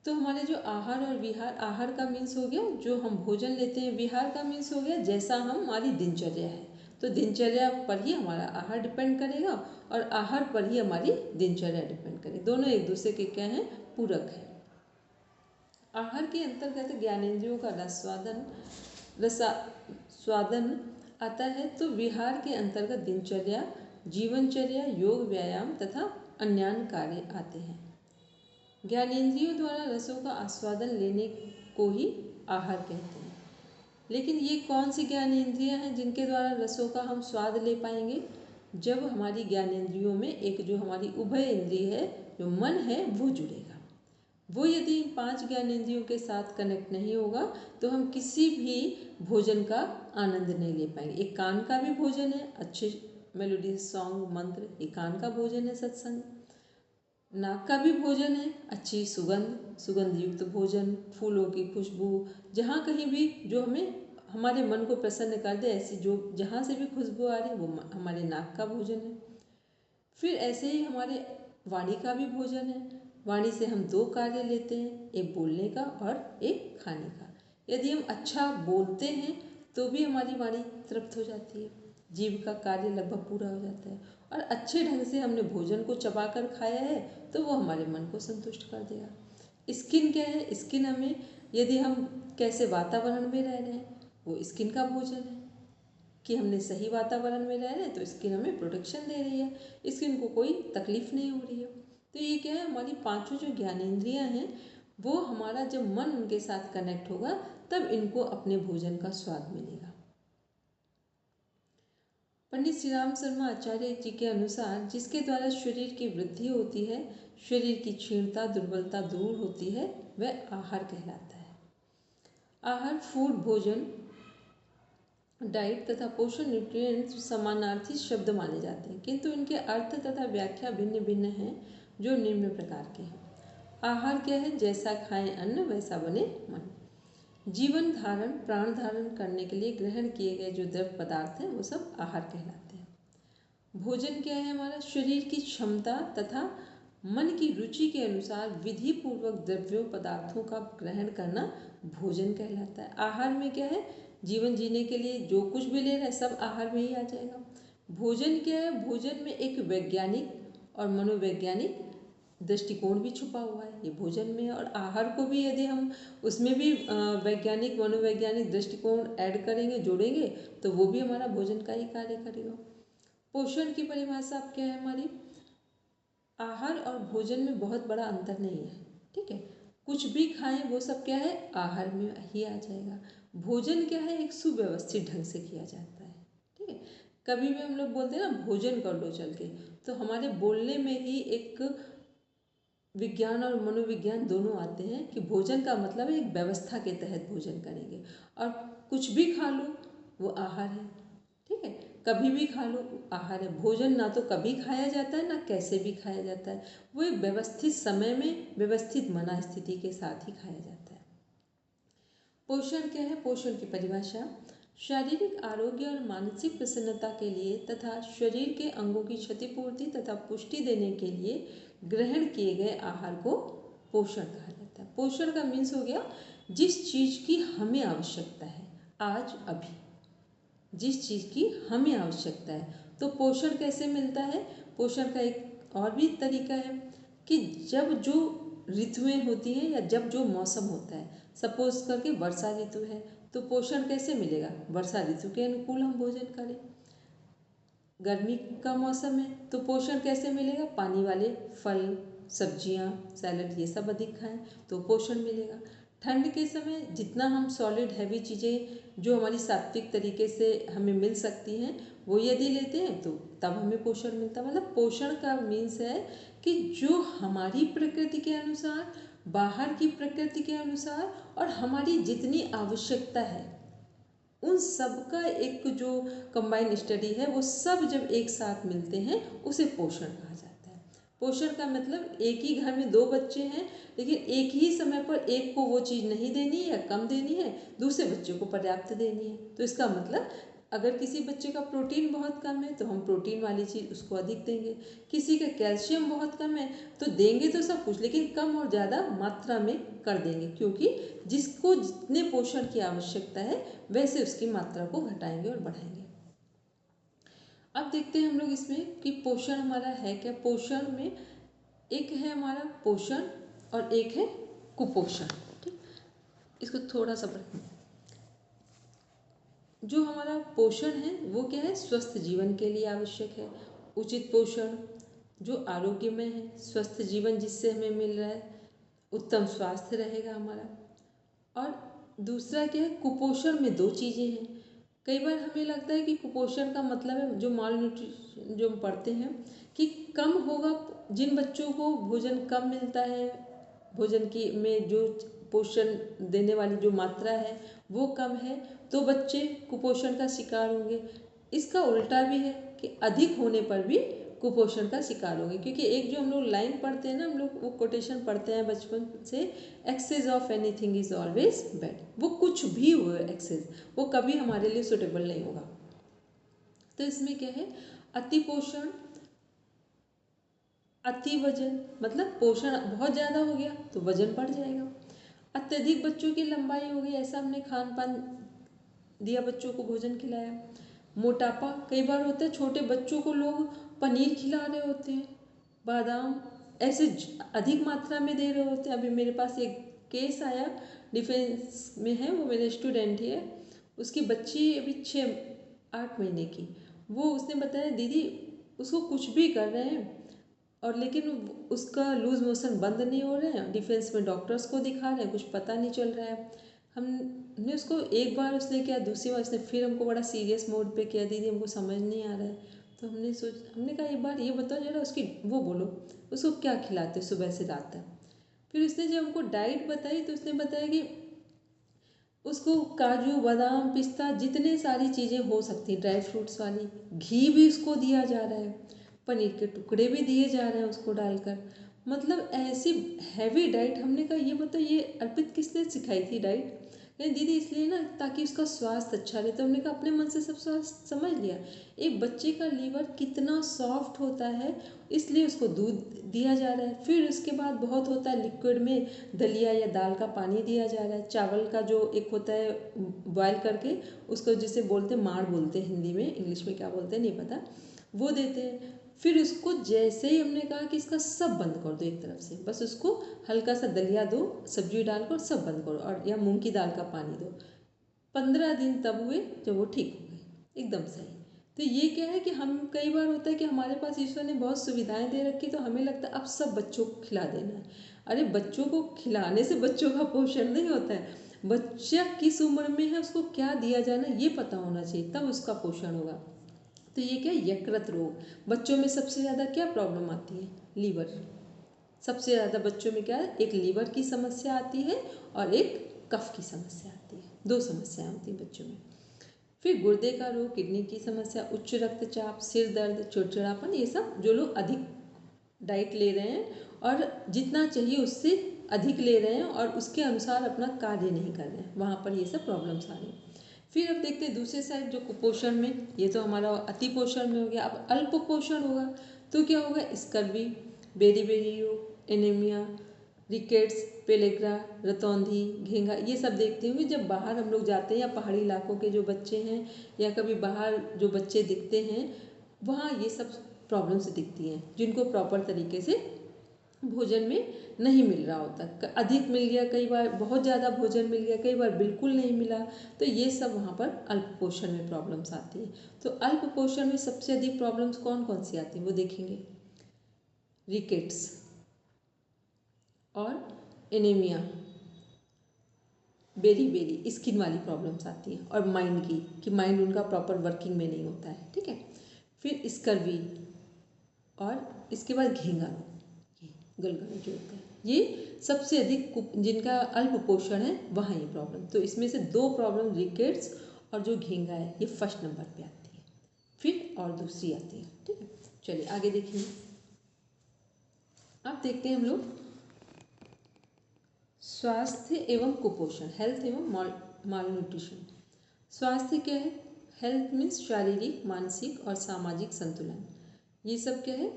तो हमारे जो आहार और विहार, आहार का मीन्स हो गया जो हम भोजन लेते हैं, विहार का मीन्स हो गया जैसा हमारी दिनचर्या है। तो दिनचर्या पर ही हमारा आहार डिपेंड करेगा और आहार पर ही हमारी दिनचर्या डिपेंड करेगी। दोनों एक दूसरे के क्या हैं, पूरक हैं। आहार के अंतर्गत ज्ञानेंद्रियों का स्वादन आता है। तो विहार के अंतर्गत दिनचर्या, जीवनचर्या, योग, व्यायाम तथा अन्य कार्य आते हैं। ज्ञानेंद्रियों द्वारा रसों का आस्वादन लेने को ही आहार कहते हैं। लेकिन ये कौन सी ज्ञानेंद्रियां हैं जिनके द्वारा रसों का हम स्वाद ले पाएंगे? जब हमारी ज्ञानेंद्रियों में एक जो हमारी उभय इंद्रिय है, जो मन है, वो जुड़ेगा। वो यदि इन 5 ज्ञानेंद्रियों के साथ कनेक्ट नहीं होगा तो हम किसी भी भोजन का आनंद नहीं ले पाएंगे। एक कान का भी भोजन है, अच्छे मेलोडी सॉन्ग, मंत्र, एक कान का भोजन है सत्संग। नाक का भी भोजन है, अच्छी सुगंध युक्त भोजन, फूलों की खुशबू, जहाँ कहीं भी जो हमारे मन को प्रसन्न कर दे, ऐसी जो जहाँ से भी खुशबू आ रही है वो हमारे नाक का भोजन है। फिर ऐसे ही हमारे वाणी का भी भोजन है। वाणी से हम 2 कार्य लेते हैं, एक बोलने का और एक खाने का। यदि हम अच्छा बोलते हैं तो भी हमारी वाणी तृप्त हो जाती है, जीभ का कार्य लगभग पूरा हो जाता है। और अच्छे ढंग से हमने भोजन को चबाकर खाया है तो वो हमारे मन को संतुष्ट कर देगा। स्किन क्या है? स्किन हमें, यदि हम कैसे वातावरण में रह रहे हैं, वो स्किन का भोजन है कि हमने सही वातावरण में रह रहे हैं तो स्किन हमें प्रोटेक्शन दे रही है, स्किन को कोई तकलीफ नहीं हो रही है। तो ये क्या है, हमारी 5 जो ज्ञानेंद्रियां हैं वो हमारा जब मन उनके साथ कनेक्ट होगा तब इनको अपने भोजन का स्वाद मिलेगा। पंडित श्री राम शर्मा आचार्य जी के अनुसार जिसके द्वारा शरीर की वृद्धि होती है, शरीर की क्षीणता, दुर्बलता दूर होती है, वह आहार कहलाता है। आहार, फूड, भोजन, डाइट तथा पोषण, न्यूट्रिएंट्स समानार्थी शब्द माने जाते हैं, किंतु इनके अर्थ तथा व्याख्या भिन्न भिन्न हैं, जो निम्न प्रकार के हैं। आहार क्या है? जैसा खाएं अन्न वैसा बने मन। जीवन धारण, प्राण धारण करने के लिए ग्रहण किए गए जो द्रव्य पदार्थ हैं वो सब आहार कहलाते हैं। भोजन क्या है? हमारा शरीर की क्षमता तथा मन की रुचि के अनुसार विधि पूर्वक द्रव्यों पदार्थों का ग्रहण करना भोजन कहलाता है। आहार में क्या है? जीवन जीने के लिए जो कुछ भी ले रहा है सब आहार में ही आ जाएगा। भोजन क्या है? भोजन में एक वैज्ञानिक और मनोवैज्ञानिक दृष्टिकोण भी छुपा हुआ है, ये भोजन में है। और आहार को भी यदि हम उसमें भी वैज्ञानिक, मनोवैज्ञानिक दृष्टिकोण ऐड करेंगे, जोड़ेंगे, तो वो भी हमारा भोजन का ही कार्य करेगा। पोषण की परिभाषा अब क्या है हमारी? आहार और भोजन में बहुत बड़ा अंतर नहीं है, ठीक है। कुछ भी खाएं वो सब क्या है? आहार में ही आ जाएगा। भोजन क्या है? एक सुव्यवस्थित ढंग से किया जाता है, ठीक है। कभी भी हम लोग बोलते हैं ना भोजन कर लो चल के, तो हमारे बोलने में ही एक विज्ञान और मनोविज्ञान दोनों आते हैं कि भोजन का मतलब है एक व्यवस्था के तहत भोजन करेंगे। और कुछ भी खा लो वो आहार है, ठीक है। कभी भी खा लो आहार है। भोजन ना तो कभी खाया जाता है ना कैसे भी खाया जाता है, वो एक व्यवस्थित समय में व्यवस्थित मना स्थिति के साथ ही खाया जाता है। पोषण क्या है? पोषण की परिभाषा शारीरिक आरोग्य और मानसिक प्रसन्नता के लिए तथा शरीर के अंगों की क्षतिपूर्ति तथा पुष्टि देने के लिए ग्रहण किए गए आहार को पोषण कहा जाता है। पोषण का मीन्स हो गया जिस चीज़ की हमें आवश्यकता है, आज अभी जिस चीज़ की हमें आवश्यकता है। तो पोषण कैसे मिलता है? पोषण का एक और भी तरीका है कि जब जो ऋतुएं होती हैं या जब जो मौसम होता है, सपोज करके वर्षा ऋतु है तो पोषण कैसे मिलेगा? वर्षा ऋतु के अनुकूल हम भोजन करें। गर्मी का मौसम है तो पोषण कैसे मिलेगा? पानी वाले फल, सब्जियां, सैलड ये सब अधिक खाएं तो पोषण मिलेगा। ठंड के समय जितना हम सॉलिड हैवी चीज़ें जो हमारी सात्विक तरीके से हमें मिल सकती हैं वो यदि लेते हैं तो तब हमें पोषण मिलता है। मतलब पोषण का मीन्स है कि जो हमारी प्रकृति के अनुसार, बाहर की प्रकृति के अनुसार और हमारी जितनी आवश्यकता है उन सब का एक जो कंबाइंड स्टडी है, वो सब जब एक साथ मिलते हैं उसे पोषण कहा जाता है। पोषण का मतलब एक ही घर में दो बच्चे हैं, लेकिन एक ही समय पर एक को वो चीज़ नहीं देनी है या कम देनी है, दूसरे बच्चे को पर्याप्त देनी है। तो इसका मतलब अगर किसी बच्चे का प्रोटीन बहुत कम है तो हम प्रोटीन वाली चीज़ उसको अधिक देंगे, किसी का कैल्शियम बहुत कम है तो देंगे तो सब कुछ, लेकिन कम और ज़्यादा मात्रा में कर देंगे, क्योंकि जिसको जितने पोषण की आवश्यकता है वैसे उसकी मात्रा को घटाएंगे और बढ़ाएंगे। अब देखते हैं हम लोग इसमें कि पोषण हमारा है क्या। पोषण में एक है हमारा पोषण और एक है कुपोषण। ठीक, इसको थोड़ा सा जो हमारा पोषण है वो क्या है, स्वस्थ जीवन के लिए आवश्यक है। उचित पोषण जो आरोग्यमय है, स्वस्थ जीवन जिससे हमें मिल रहा है, उत्तम स्वास्थ्य रहेगा हमारा। और दूसरा क्या है, कुपोषण में दो चीज़ें हैं। कई बार हमें लगता है कि कुपोषण का मतलब है जो माल न्यूट्रिशन जो हम पढ़ते हैं कि कम होगा, जिन बच्चों को भोजन कम मिलता है, भोजन की में जो पोषण देने वाली जो मात्रा है वो कम है, तो बच्चे कुपोषण का शिकार होंगे। इसका उल्टा भी है कि अधिक होने पर भी कुपोषण का शिकार होंगे, क्योंकि एक जो हम लोग लाइन पढ़ते हैं ना, हम लोग वो कोटेशन पढ़ते हैं बचपन से, excess of anything is always bad. वो कुछ भी हो एक्सेस, वो कभी हमारे लिए सुटेबल नहीं होगा। तो इसमें क्या है, अति पोषण, अति वजन, मतलब पोषण बहुत ज़्यादा हो गया तो वजन बढ़ जाएगा। अत्यधिक बच्चों की लंबाई हो गई, ऐसा हमने खान पान दिया, बच्चों को भोजन खिलाया। मोटापा कई बार होता है, छोटे बच्चों को लोग पनीर खिला रहे होते हैं, बादाम ऐसे अधिक मात्रा में दे रहे होते हैं। अभी मेरे पास एक केस आया, डिफेंस में है, वो मेरे स्टूडेंट ही है, उसकी बच्ची अभी 6-8 महीने की। वो उसने बताया दीदी उसको कुछ भी कर रहे हैं और लेकिन उसका लूज मोशन बंद नहीं हो रहे हैं, डिफेंस में डॉक्टर्स को दिखा रहे हैं, कुछ पता नहीं चल रहा है। हमने उसको एक बार उसने किया, दूसरी बार उसने फिर हमको बड़ा सीरियस मोड पे किया, दीदी हमको समझ नहीं आ रहा है। तो हमने कहा एक बार ये बताओ जरा उसकी वो बोलो, उसको क्या खिलाते हो सुबह से रात तक। फिर उसने जब हमको डाइट बताई तो उसने बताया कि उसको काजू बादाम पिस्ता जितने सारी चीज़ें हो सकती हैं, ड्राई फ्रूट्स वाली, घी भी उसको दिया जा रहा है, पनीर के टुकड़े भी दिए जा रहे हैं उसको डालकर, मतलब ऐसी हैवी डाइट। हमने कहा ये बताओ ये अर्पित किसने सिखाई थी डाइट। नहीं दीदी इसलिए ना ताकि उसका स्वास्थ्य अच्छा रहे। तो हमने कहा अपने मन से सब स्वास्थ्य समझ लिया। एक बच्चे का लीवर कितना सॉफ्ट होता है इसलिए उसको दूध दिया जा रहा है, फिर उसके बाद बहुत होता है लिक्विड में दलिया या दाल का पानी दिया जा रहा है, चावल का जो एक होता है बॉयल करके उसको जिसे बोलते हैं माड़ बोलते हैं हिंदी में, इंग्लिश में क्या बोलते हैं नहीं पता, वो देते हैं। फिर उसको जैसे ही हमने कहा कि इसका सब बंद कर दो एक तरफ से, बस उसको हल्का सा दलिया दो सब्जी डालकर सब बंद करो, और या मूंग की दाल का पानी दो। 15 दिन तब हुए जब वो ठीक हो गए एकदम सही। तो ये क्या है कि हम कई बार होता है कि हमारे पास ईश्वर ने बहुत सुविधाएं दे रखी, तो हमें लगता है अब सब बच्चों को खिला देना है। अरे बच्चों को खिलाने से बच्चों का पोषण नहीं होता है, बच्चा किस उम्र में है उसको क्या दिया जाना ये पता होना चाहिए, तब उसका पोषण होगा। तो ये क्या, यकृत रोग बच्चों में सबसे ज़्यादा क्या प्रॉब्लम आती है, लीवर। सबसे ज़्यादा बच्चों में क्या है, एक लीवर की समस्या आती है और एक कफ की समस्या आती है, दो समस्याएं होती हैं बच्चों में। फिर गुर्दे का रोग, किडनी की समस्या, उच्च रक्तचाप, सिर दर्द, चिड़चिड़ापन, ये सब जो लोग अधिक डाइट ले रहे हैं और जितना चाहिए उससे अधिक ले रहे हैं और उसके अनुसार अपना कार्य नहीं कर रहे हैं, वहाँ पर ये सब प्रॉब्लम्स आ रही हैं। फिर अब देखते हैं दूसरे साइड जो कुपोषण में, ये तो हमारा अति पोषण में हो गया। अब अल्प पोषण होगा तो क्या होगा, scurvy, beriberi, anaemia, rickets, pellagra, रतौंधी, घेंगा, ये सब देखते हुए जब बाहर हम लोग जाते हैं या पहाड़ी इलाकों के जो बच्चे हैं या कभी बाहर जो बच्चे दिखते हैं वहाँ ये सब प्रॉब्लम्स दिखती हैं, जिनको प्रॉपर तरीके से भोजन में नहीं मिल रहा होता, अधिक मिल गया, कई बार बहुत ज़्यादा भोजन मिल गया, कई बार बिल्कुल नहीं मिला, तो ये सब वहाँ पर अल्प पोषण में प्रॉब्लम्स आती है। तो अल्प पोषण में सबसे अधिक प्रॉब्लम्स कौन कौन सी आती हैं वो देखेंगे, रिकेट्स और एनीमिया, बेरी स्किन वाली प्रॉब्लम्स आती हैं, और माइंड की कि माइंड उनका प्रॉपर वर्किंग में नहीं होता है, ठीक है। फिर स्कर्वी और इसके बाद घेंगा रोग, गलगला जो होता है, ये सबसे अधिक जिनका अल्प पोषण है वहाँ ये प्रॉब्लम। तो इसमें से दो प्रॉब्लम रिकेट्स और जो घेंगा है ये फर्स्ट नंबर पे आती है, फिर और दूसरी आती है, ठीक है। चलिए आगे देखिए। अब देखते हैं हम लोग स्वास्थ्य एवं कुपोषण, हेल्थ एवं माल न्यूट्रिशन। स्वास्थ्य क्या है? हेल्थ मीन्स शारीरिक, मानसिक और सामाजिक संतुलन। ये सब क्या है?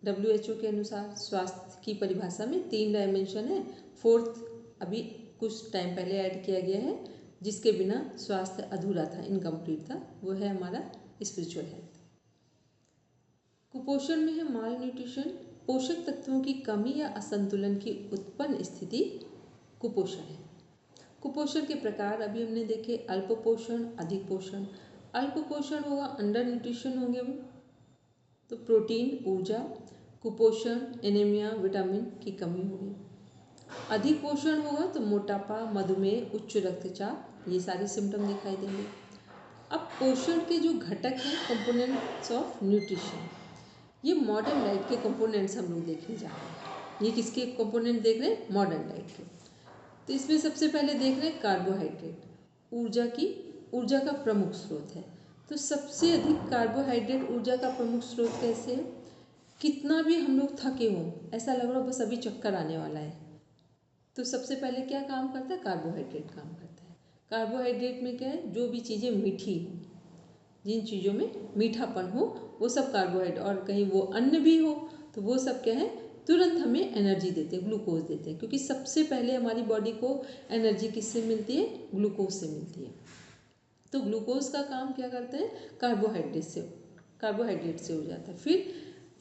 WHO के अनुसार स्वास्थ्य की परिभाषा में 3 डायमेंशन है। फोर्थ अभी कुछ टाइम पहले ऐड किया गया है, जिसके बिना स्वास्थ्य अधूरा था, इनकम्प्लीट था, वो है हमारा स्पिरिचुअल हेल्थ। कुपोषण में है माल न्यूट्रिशन, पोषक तत्वों की कमी या असंतुलन की उत्पन्न स्थिति कुपोषण है। कुपोषण के प्रकार अभी हमने देखे, अल्प पोषण, अधिक पोषण। अल्प पोषण होगा, अंडर न्यूट्रिशन होंगे वो, तो प्रोटीन, ऊर्जा। कुपोषण, एनीमिया, विटामिन की कमी होगी। अधिक पोषण होगा तो मोटापा, मधुमेह, उच्च रक्तचाप, ये सारे सिम्टम दिखाई देंगे। अब पोषण के जो घटक हैं, कंपोनेंट्स ऑफ न्यूट्रिशन, ये मॉडर्न डाइट के कंपोनेंट्स हम लोग देखने जा रहे हैं। ये किसके कंपोनेंट देख रहे हैं? मॉडर्न डाइट के। तो इसमें सबसे पहले देख रहे हैं कार्बोहाइड्रेट, ऊर्जा का प्रमुख स्रोत है। तो सबसे अधिक कार्बोहाइड्रेट ऊर्जा का प्रमुख स्रोत कैसे है? कितना भी हम लोग थके हों, ऐसा लग रहा हो बस अभी चक्कर आने वाला है, तो सबसे पहले क्या काम करता है? कार्बोहाइड्रेट काम करता है। कार्बोहाइड्रेट में क्या है? जो भी चीज़ें मीठी हो, जिन चीज़ों में मीठापन हो, वो सब कार्बोहाइड्रेट, और कहीं वो अन्न भी हो तो वो सब क्या है? तुरंत हमें एनर्जी देते हैं, ग्लूकोज देते हैं, क्योंकि सबसे पहले हमारी बॉडी को एनर्जी किससे मिलती है? ग्लूकोज से मिलती है। तो ग्लूकोज का काम क्या करते हैं? कार्बोहाइड्रेट से हो जाता है। फिर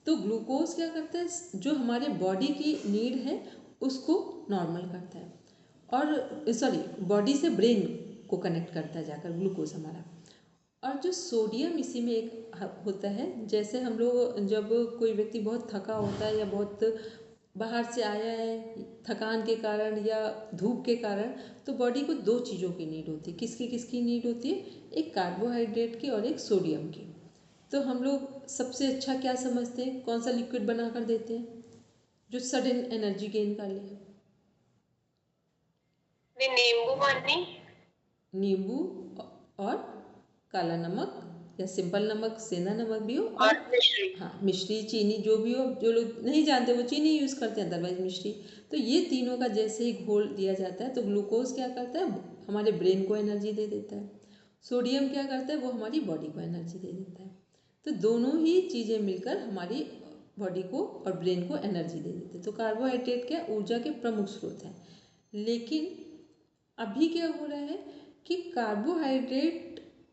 तो ग्लूकोज क्या करता है? जो हमारे बॉडी की नीड है उसको नॉर्मल करता है, और बॉडी से ब्रेन को कनेक्ट करता है जाकर ग्लूकोज हमारा। और जो सोडियम इसी में एक होता है, जैसे हम लोग जब कोई व्यक्ति बहुत थका होता है या बहुत बाहर से आया है थकान के कारण या धूप के कारण, तो बॉडी को 2 चीज़ों की नीड होती है। किसकी नीड होती है? एक कार्बोहाइड्रेट की और एक सोडियम की। तो हम लोग सबसे अच्छा क्या समझते हैं? कौन सा लिक्विड बना कर देते हैं जो सडन एनर्जी गेन कर ले? नींबू पानी, नींबू और काला नमक, या सिंपल नमक, सेंधा नमक भी हो, और मिश्री। हाँ, मिश्री, चीनी, जो भी हो। जो लोग नहीं जानते वो चीनी यूज़ करते हैं, अदरवाइज मिश्री। तो ये तीनों का जैसे ही घोल दिया जाता है तो ग्लूकोज क्या करता है? हमारे ब्रेन को एनर्जी दे देता है। सोडियम क्या करता है? वो हमारी बॉडी को एनर्जी दे देता है। तो दोनों ही चीज़ें मिलकर हमारी बॉडी को और ब्रेन को एनर्जी दे देते हैं। तो कार्बोहाइड्रेट क्या? ऊर्जा के प्रमुख स्रोत हैं। लेकिन अभी क्या हो रहा है कि कार्बोहाइड्रेट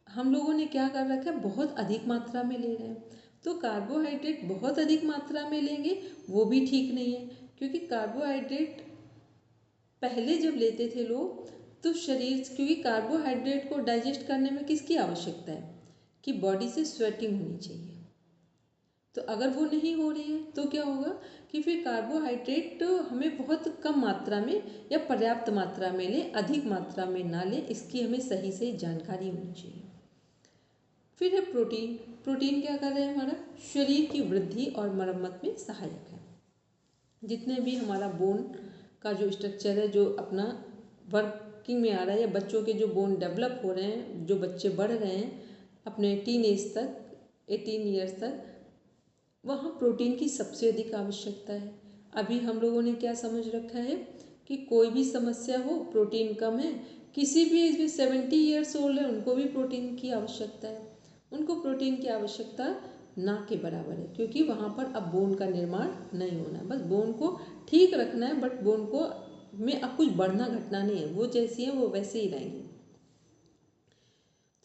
हम लोगों ने क्या कर रखा है? बहुत अधिक मात्रा में ले रहे हैं। तो कार्बोहाइड्रेट बहुत अधिक मात्रा में लेंगे वो भी ठीक नहीं है, क्योंकि कार्बोहाइड्रेट पहले जब लेते थे लोग तो शरीर, क्योंकि कार्बोहाइड्रेट को डाइजेस्ट करने में किसकी आवश्यकता है? कि बॉडी से स्वेटिंग होनी चाहिए। तो अगर वो नहीं हो रही है तो क्या होगा कि फिर कार्बोहाइड्रेट हमें बहुत कम मात्रा में या पर्याप्त मात्रा में लें, अधिक मात्रा में ना लें, इसकी हमें सही से जानकारी होनी चाहिए। फिर है प्रोटीन। प्रोटीन क्या कर रहे हैं? हमारा शरीर की वृद्धि और मरम्मत में सहायक है। जितने भी हमारा बोन का जो स्ट्रक्चर है, जो अपना वर्किंग में आ रहा है, या बच्चों के जो बोन डेवलप हो रहे हैं, जो बच्चे बढ़ रहे हैं अपने टीन एज तक, 18 ईयर्स तक, वहाँ प्रोटीन की सबसे अधिक आवश्यकता है। अभी हम लोगों ने क्या समझ रखा है कि कोई भी समस्या हो, प्रोटीन कम है, किसी भी एज में 70 ईयर्स ओल्ड है उनको भी प्रोटीन की आवश्यकता है। उनको प्रोटीन की आवश्यकता ना के बराबर है, क्योंकि वहाँ पर अब बोन का निर्माण नहीं होना है, बस बोन को ठीक रखना है, बट बोन को में अब कुछ बढ़ना घटना नहीं है, वो जैसी है वो वैसे ही रहेंगी।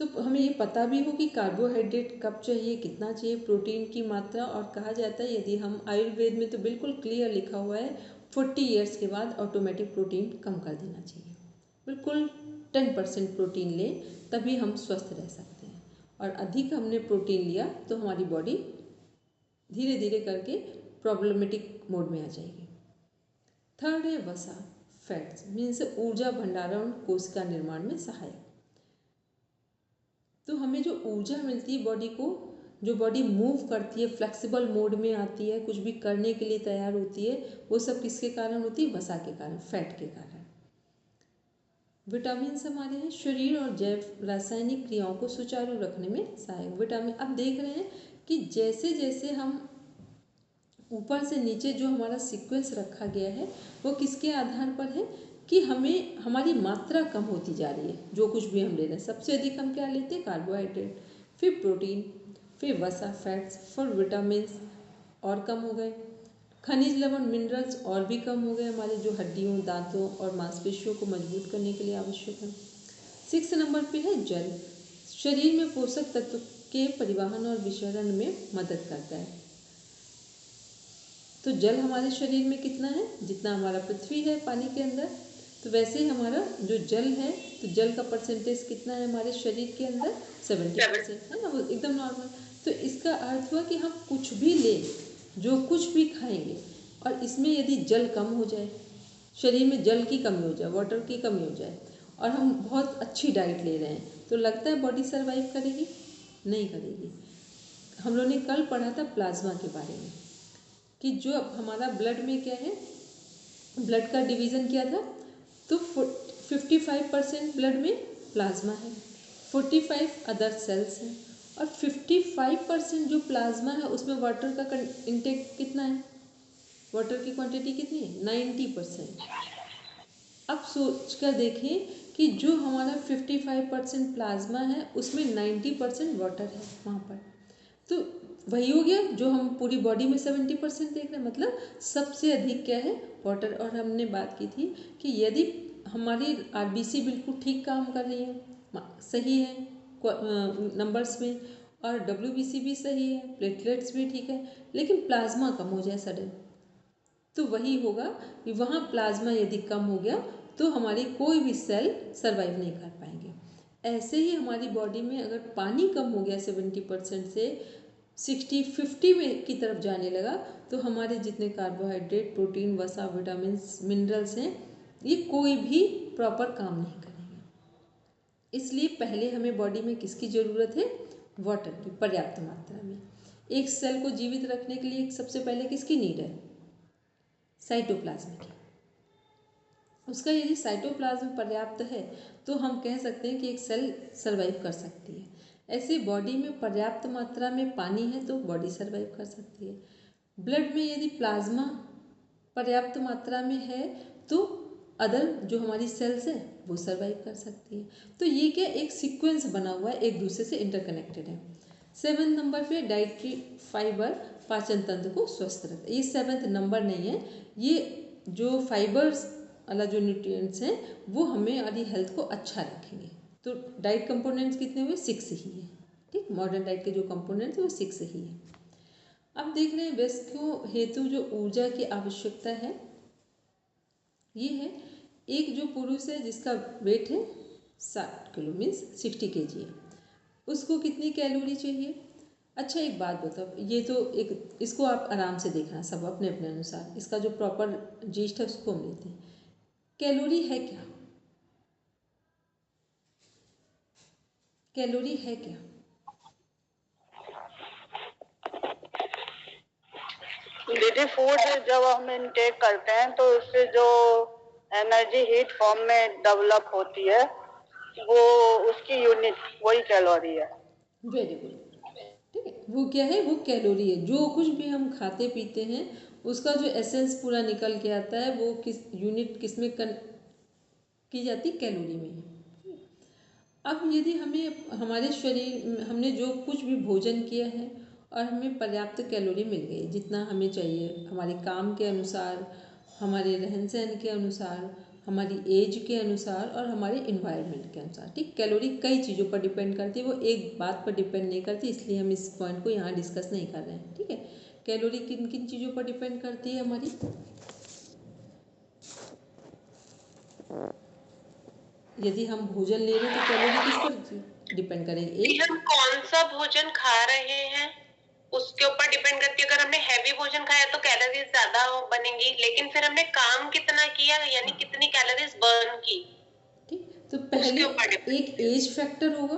तो हमें ये पता भी हो कि कार्बोहाइड्रेट कब चाहिए, कितना चाहिए, प्रोटीन की मात्रा, और कहा जाता है यदि हम आयुर्वेद में तो बिल्कुल क्लियर लिखा हुआ है 40 ईयर्स के बाद ऑटोमेटिक प्रोटीन कम कर देना चाहिए। बिल्कुल 10% प्रोटीन लें तभी हम स्वस्थ रह सकते हैं, और अधिक हमने प्रोटीन लिया तो हमारी बॉडी धीरे धीरे करके प्रॉब्लमेटिक मोड में आ जाएगी। थर्ड है वसा, फैट्स, मीन्स ऊर्जा भंडारण, कोशिका निर्माण में सहायक। तो हमें जो ऊर्जा मिलती है बॉडी को, जो बॉडी मूव करती है, फ्लेक्सिबल मोड में आती है, कुछ भी करने के लिए तैयार होती है, वो सब किसके कारण होती है? वसा के कारण, फैट के कारण। विटामिन हमारे हैं शरीर और जैव रासायनिक क्रियाओं को सुचारू रखने में सहायक। विटामिन अब देख रहे हैं कि जैसे जैसे हम ऊपर से नीचे जो हमारा सीक्वेंस रखा गया है वो किसके आधार पर है कि हमें हमारी मात्रा कम होती जा रही है। जो कुछ भी हम ले रहे हैं सबसे अधिक हम क्या लेते हैं, कार्बोहाइड्रेट, फिर प्रोटीन, फिर वसा, फैट्स, फिर विटामिन्स और कम हो गए, खनिज लवण मिनरल्स और भी कम हो गए हमारे जो हड्डियों, दांतों और मांसपेशियों को मजबूत करने के लिए आवश्यक है। 6 नंबर पे है जल। शरीर में पोषक तत्व के परिवहन और विसरण में मदद करता है। तो जल हमारे शरीर में कितना है, जितना हमारा पृथ्वी है पानी के अंदर, तो वैसे ही हमारा जो जल है, तो जल का परसेंटेज कितना है हमारे शरीर के अंदर, 70% है ना, वो एकदम नॉर्मल। तो इसका अर्थ हुआ कि हम कुछ भी लें, जो कुछ भी खाएंगे, और इसमें यदि जल कम हो जाए, शरीर में जल की कमी हो जाए, वाटर की कमी हो जाए, और हम बहुत अच्छी डाइट ले रहे हैं, तो लगता है बॉडी सर्वाइव करेगी? नहीं करेगी। हम लोगों ने कल पढ़ा था प्लाज्मा के बारे में कि जो हमारा ब्लड में क्या है, ब्लड का डिवीज़न क्या था, तो 55% ब्लड में प्लाज्मा है, 45 अदर सेल्स हैं, और 55% जो प्लाज्मा है उसमें वाटर का इंटेक कितना है, वाटर की क्वांटिटी कितनी है, 90%। अब सोच कर देखें कि जो हमारा 55% प्लाज्मा है उसमें 90% वाटर है वहाँ पर, तो वही हो गया जो हम पूरी बॉडी में 70% देख रहे हैं, मतलब सबसे अधिक क्या है, वाटर। और हमने बात की थी कि यदि हमारी आरबीसी बिल्कुल ठीक काम कर रही है, सही है नंबर्स में, और डब्ल्यूबीसी भी सही है, प्लेटलेट्स भी ठीक है, लेकिन प्लाज्मा कम हो जाए सडन, तो वही होगा कि वहाँ प्लाज्मा यदि कम हो गया तो हमारी कोई भी सेल सर्वाइव नहीं कर पाएंगे। ऐसे ही हमारी बॉडी में अगर पानी कम हो गया 70% से 60-50 में की तरफ जाने लगा, तो हमारे जितने कार्बोहाइड्रेट, प्रोटीन, वसा, विटामिन, मिनरल्स हैं, ये कोई भी प्रॉपर काम नहीं करेंगे। इसलिए पहले हमें बॉडी में किसकी ज़रूरत है, वाटर की पर्याप्त मात्रा में। एक सेल को जीवित रखने के लिए सबसे पहले किसकी नीड है, साइटोप्लाज्म की। उसका यदि साइटोप्लाज्म पर्याप्त है तो हम कह सकते हैं कि एक सेल सर्वाइव कर सकती है। ऐसे बॉडी में पर्याप्त मात्रा में पानी है तो बॉडी सर्वाइव कर सकती है। ब्लड में यदि प्लाज्मा पर्याप्त मात्रा में है तो अदर जो हमारी सेल्स है वो सर्वाइव कर सकती है। तो ये क्या एक सीक्वेंस बना हुआ है, एक दूसरे से इंटरकनेक्टेड है। 7 नंबर पे डाइट्री फाइबर पाचन तंत्र को स्वस्थ रखता है। ये 7th नंबर नहीं है, ये जो फाइबर्स वाला जो न्यूट्रिएंट्स हैं वो हमें हमारी हेल्थ को अच्छा रखेंगे। तो डाइट कंपोनेंट्स कितने हुए, 6 ही है। ठीक, मॉडर्न डाइट के जो कंपोनेंट्स हैं वो 6 ही है। अब देख रहे हैं वयस्कों हेतु जो ऊर्जा की आवश्यकता है, ये है एक जो पुरुष है जिसका वेट है 60 किलो मीन्स 60 kg है, उसको कितनी कैलोरी चाहिए। अच्छा एक बात बताओ, ये तो एक इसको आप आराम से देखना सब अपने अपने अनुसार, इसका जो प्रॉपर जीस्ट है उसको हम लेते हैं। कैलोरी है क्या, कैलोरी है क्या, दीदी फूड जब हम इनटेक करते हैं तो उससे जो एनर्जी हीट फॉर्म में डेवलप होती है वो उसकी यूनिट वही कैलोरी है। Very good. ठीक है, वो क्या है, वो कैलोरी है। जो कुछ भी हम खाते पीते हैं उसका जो एसेंस पूरा निकल के आता है वो किस यूनिट किस में की जाती, कैलोरी में ही। अब यदि हमें हमारे शरीर हमने जो कुछ भी भोजन किया है और हमें पर्याप्त कैलोरी मिल गई जितना हमें चाहिए हमारे काम के अनुसार, हमारे रहन सहन के अनुसार, हमारी एज के अनुसार और हमारे इन्वायरमेंट के अनुसार। ठीक, कैलोरी कई चीज़ों पर डिपेंड करती है, वो एक बात पर डिपेंड नहीं करती, इसलिए हम इस पॉइंट को यहाँ डिस्कस नहीं कर रहे हैं। ठीक है, कैलोरी किन किन चीज़ों पर डिपेंड करती है हमारी, यदि हम भोजन ले रहे हैं तो कैलोरी किस पर डिपेंड करेगी, कि हम कौन सा भोजन खा रहे हैं उसके ऊपर डिपेंड करती है। अगर हमने हैवी भोजन खाया तो कैलोरीज ज्यादा बनेंगी, लेकिन फिर हमने काम कितना किया यानी कितनी कैलोरीज बर्न की। ठीक, तो पहले एक एज फैक्टर होगा,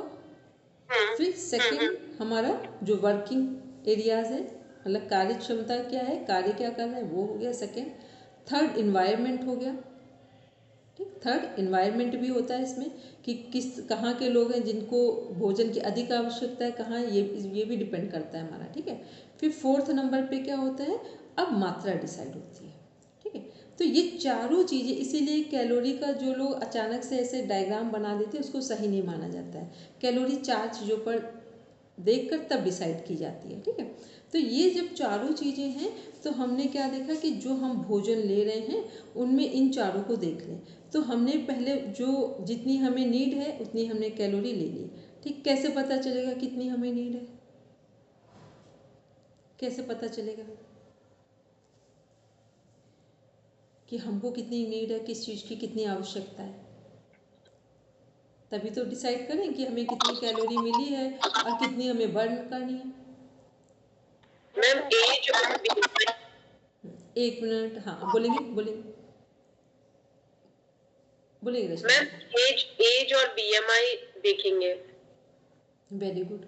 फिर सेकंड हमारा जो वर्किंग एरियाज है, मतलब कार्य क्षमता क्या है, कार्य क्या कर रहे हैं वो हो गया सेकंड। थर्ड इन्वायरमेंट हो गया। ठीक, थर्ड इन्वायरमेंट भी होता है इसमें कि किस कहाँ के लोग हैं जिनको भोजन की अधिक आवश्यकता है, कहाँ ये भी डिपेंड करता है हमारा। ठीक है, फिर 4th नंबर पे क्या होता है, अब मात्रा डिसाइड होती है। ठीक है, तो ये चारों चीज़ें, इसीलिए कैलोरी का जो लोग अचानक से ऐसे डायग्राम बना देते हैं उसको सही नहीं माना जाता है। कैलोरी 4 चीज़ों पर देखकर तब डिसाइड की जाती है। ठीक है, तो ये जब चारों चीज़ें हैं तो हमने क्या देखा कि जो हम भोजन ले रहे हैं उनमें इन चारों को देख लें। तो हमने पहले जो जितनी हमें नीड है उतनी हमने कैलोरी ले ली। ठीक, कैसे पता चलेगा कितनी हमें नीड है? कैसे पता चलेगा कि हमको कितनी नीड है, किस चीज़ की कितनी आवश्यकता है? तभी तो डिसाइड करें कि हमें कितनी कैलोरी मिली है और कितनी हमें बर्न करनी है। मैम एज और एक मिनट, हाँ बोलेंगे बोलेंगे बोलेंगे रचना। मैम एज और बीएमआई देखेंगे। वेरी गुड,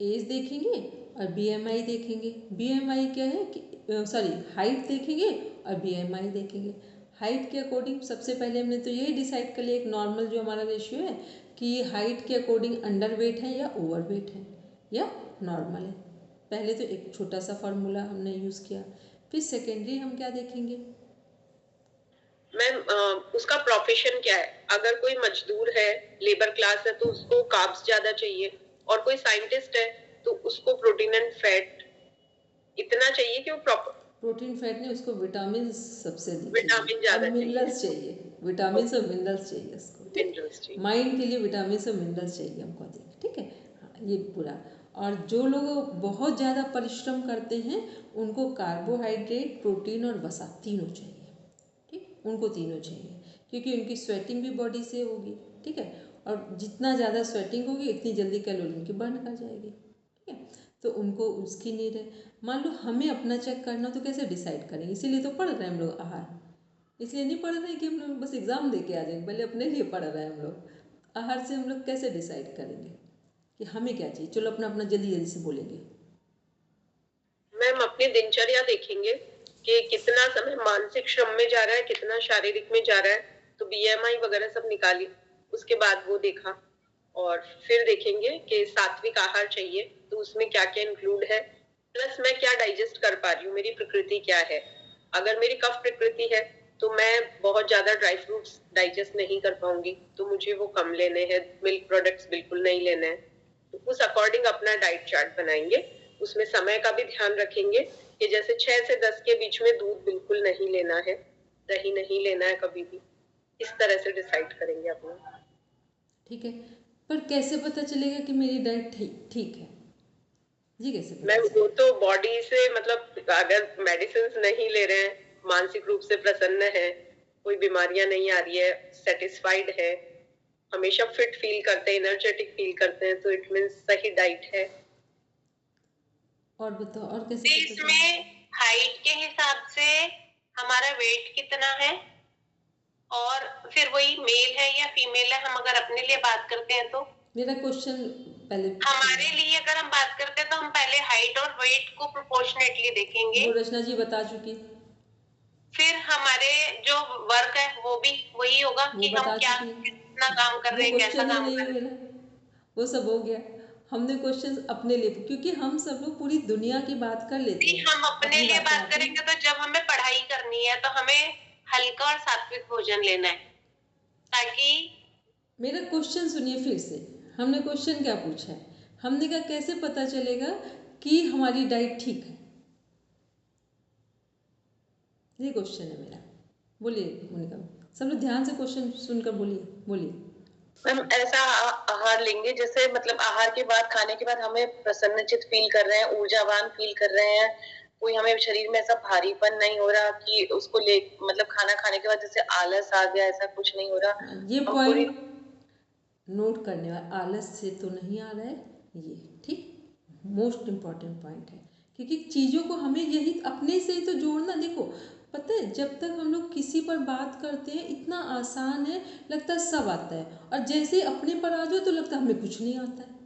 एज देखेंगे और बीएमआई देखेंगे। बीएमआई क्या है कि सॉरी हाइट देखेंगे और बीएमआई देखेंगे। हाइट के अकॉर्डिंग सबसे पहले हमने तो यही डिसाइड कर लिया, एक नॉर्मल जो हमारा रेशियो है कि हाइट के अकॉर्डिंग अंडर वेट है या ओवर वेट है या नॉर्मल है। पहले तो एक छोटा सा फार्मूला हमने यूज़ किया। फिर सेकेंडरी हम क्या देखेंगे? मैम उसका प्रोफेशन क्या है? अगर कोई मजदूर है, लेबर क्लास है, तो उसको कार्ब्स ज्यादा चाहिए, और कोई साइंटिस्ट है तो उसको प्रोटीन एंड फैट इतना चाहिए कि वो प्रॉपर प्रोटीन फैट ने उसको विटामिन सबसे विटामिन ज्यादा और मिनरल्स चाहिए। विटामिन और मिनरल्स चाहिए उसको। मिनरल्स चाहिए। माइंड के लिए विटामिन और मिनरल्स चाहिए हमको अधिक। ठीक है, हाँ ये पूरा। और जो लोग बहुत ज़्यादा परिश्रम करते हैं उनको कार्बोहाइड्रेट, प्रोटीन और वसा तीनों चाहिए। ठीक, उनको तीनों चाहिए क्योंकि उनकी स्वेटिंग भी बॉडी से होगी। ठीक है, और जितना ज़्यादा स्वेटिंग होगी इतनी जल्दी कैलोरी उनकी बर्न कर जाएगी। ठीक है, तो उनको उसकी नीड है। मान लो हमें अपना चेक करना, तो कैसे डिसाइड करेंगे? इसीलिए तो पढ़ रहे हैं हम लोग आहार। इसलिए नहीं पढ़ रहे हैं कि हम लोग बस एग्ज़ाम दे के आ जाएंगे, पहले अपने लिए पढ़ रहे हैं हम लोग। आहार से हम लोग कैसे डिसाइड करेंगे कि हमें क्या चाहिए? चलो अपना अपना जल्दी जल्दी से बोलेंगे। मैम अपनी दिनचर्या देखेंगे कि कितना समय मानसिक श्रम में जा रहा है, कितना शारीरिक में जा रहा है, तो बीएमआई वगैरह सब निकाली, उसके बाद वो देखा। और फिर देखेंगे कि सात्विक आहार चाहिए तो उसमें क्या क्या इंक्लूड है, प्लस मैं क्या डाइजेस्ट कर पा रही हूँ, मेरी प्रकृति क्या है। अगर मेरी कफ प्रकृति है तो मैं बहुत ज्यादा ड्राई फ्रूट्स डाइजेस्ट नहीं कर पाऊंगी, तो मुझे वो कम लेने हैं, मिल्क प्रोडक्ट्स बिल्कुल नहीं लेने हैं। तो उस अकॉर्डिंग अपना डाइट चार्ट बनाएंगे। उसमें समय का भी ध्यान रखेंगे कि जैसे 6 से 10 के बीच में दूध बिल्कुल नहीं लेना है, दही नहीं लेना है कभी भी। इस तरह से डिसाइड करेंगे अपना। ठीक है, पर कैसे पता चलेगा कि मेरी डाइट ठीक है जी? कैसे पता मैम चलेगा? वो तो बॉडी से, मतलब अगर मेडिसिन नहीं ले रहे हैं, मानसिक रूप से प्रसन्न है, कोई बीमारियां नहीं आ रही है, सेटिस्फाइड है, हमेशा फिट फील करते हैं, एनर्जेटिक फील करते हैं, तो इट मींस सही डाइट है। और बताओ, और कैसे पता चलेगा? इसमें हाइट के हिसाब से हमारा वेट कितना है, और फिर वही मेल है या फीमेल है, हम अगर अपने लिए बात करते हैं तो मेरा क्वेश्चन पहले हमारे लिए अगर हम बात करते हैं तो हम पहले हाइट और वेट को प्रोपोर्शनेटली देखेंगे। वो रचना जी बता चुकी, फिर हमारे जो वर्क है वो भी वही होगा वो कि हम बता क्या चुकी। कितना काम कर वो रहे हैं, कैसा क्वेश्चन ही काम नहीं कर है रहे हैं। मेरा, वो सब हो गया। हमने क्वेश्चन अपने लिए, क्योंकि हम सब लोग पूरी दुनिया की बात कर लेते नहीं, हैं, हम अपने अपनी लिए बातें बात आती करेंगे तो जब हमें पढ़ाई करनी है तो हमें हल्का और सात्विक भोजन लेना है, ताकि मेरा क्वेश्चन सुनिए फिर से। हमने क्वेश्चन क्या पूछा है? हमने कहा कैसे पता चलेगा कि हमारी डाइट ठीक है? ये क्वेश्चन है मेरा। बोलिए मोनिका, सब लोग ध्यान से क्वेश्चन सुनकर बोलिए बोलिए। मैम ऐसा आहार लेंगे जैसे, मतलब आहार के बाद, खाने के बाद हमें प्रसन्नचित फील कर रहे हैं, ऊर्जावान फील कर रहे हैं, कोई हमें शरीर में ऐसा भारीपन नहीं हो रहा कि उसको ले, मतलब खाना खाने के बाद जैसे आलस आ गया, ऐसा कुछ नहीं हो रहा। ये हम पूरी पॉइंट नोट करने वाला, आलस से तो नहीं आ रहा है ये, ठीक, मोस्ट इम्पॉर्टेंट पॉइंट है। क्योंकि चीज़ों को हमें यही अपने से ही तो जोड़ना। देखो पता है, जब तक हम लोग किसी पर बात करते हैं इतना आसान है, लगता है सब आता है, और जैसे ही अपने पर आ जाओ तो लगता है हमें कुछ नहीं आता है।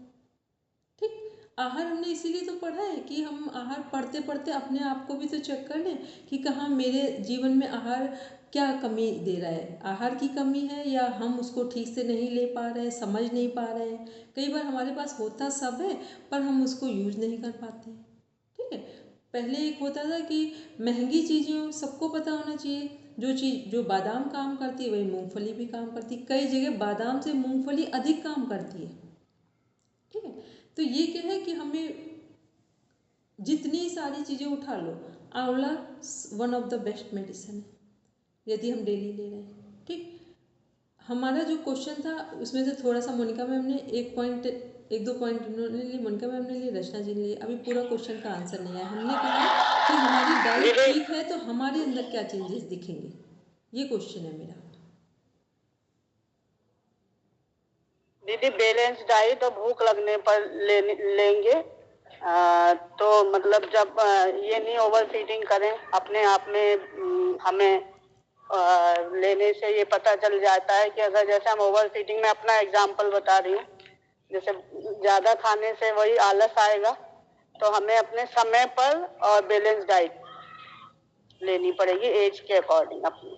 ठीक, आहार हमने इसीलिए तो पढ़ा है कि हम आहार पढ़ते पढ़ते अपने आप को भी तो चेक कर लें कि कहाँ मेरे जीवन में आहार क्या कमी दे रहा है। आहार की कमी है या हम उसको ठीक से नहीं ले पा रहे हैं, समझ नहीं पा रहे हैं। कई बार हमारे पास होता सब है पर हम उसको यूज नहीं कर पाते हैं। ठीक है, पहले एक होता था कि महंगी चीज़ें सबको पता होना चाहिए, जो बादाम काम करती है वही मूंगफली भी काम करती है, कई जगह बादाम से मूंगफली अधिक काम करती है। ठीक है, तो ये क्या है कि हमें जितनी सारी चीज़ें उठा लो, आंवला one of the best medicine है यदि हम डेली ले रहे हैं। ठीक, हमारा जो क्वेश्चन था उसमें से थोड़ा सा मोनिका मैम ने एक दो पॉइंट उन्होंने लिए, मोनिका मैम ने लिए, रचना जी ने लिए। अभी पूरा क्वेश्चन का आंसर नहीं आया। हमने कहा कि हमारी डाइट ठीक है तो हमारे अंदर क्या चेंजेस दिखेंगे, ये क्वेश्चन है मेरा। दीदी बैलेंस डाइट और भूख लगने पर लेंगे तो मतलब जब ये नहीं ओवर फीडिंग करें अपने आप में, हमें लेने से ये पता चल जाता है कि अगर जैसे हम ओवर फीडिंग में अपना एग्जांपल बता रही हूँ, जैसे ज्यादा खाने से वही आलस आएगा, तो हमें अपने समय पर और बैलेंस डाइट लेनी पड़ेगी एज के अकॉर्डिंग, अपनी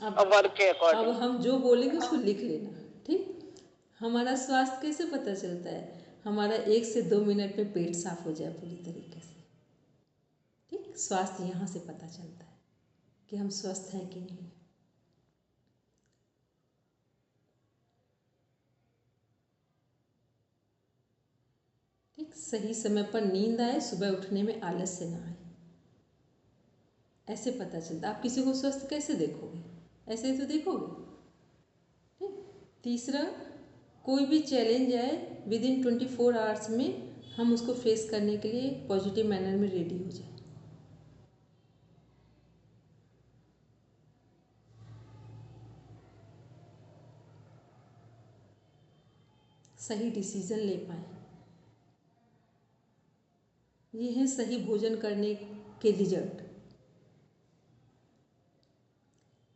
और वर्क के अकॉर्डिंग। अब हम जो बोलेंगे उसको लिख लेना। ठीक, हमारा स्वास्थ्य कैसे पता चलता है? हमारा 1 से 2 मिनट में पेट साफ हो जाए पूरी तरीके से। ठीक, स्वास्थ्य यहाँ से पता चलता है कि हम स्वस्थ हैं कि नहीं। ठीक, सही समय पर नींद आए, सुबह उठने में आलस से ना आए, ऐसे पता चलता। आप किसी को स्वस्थ कैसे देखोगे? ऐसे ही तो देखोगे। ठीक, तीसरा, कोई भी चैलेंज आए विद इन 24 आवर्स में हम उसको फेस करने के लिए पॉजिटिव मैनर में रेडी हो जाए। सही डिसीजन ले पाए, ये है सही भोजन करने के रिजल्ट।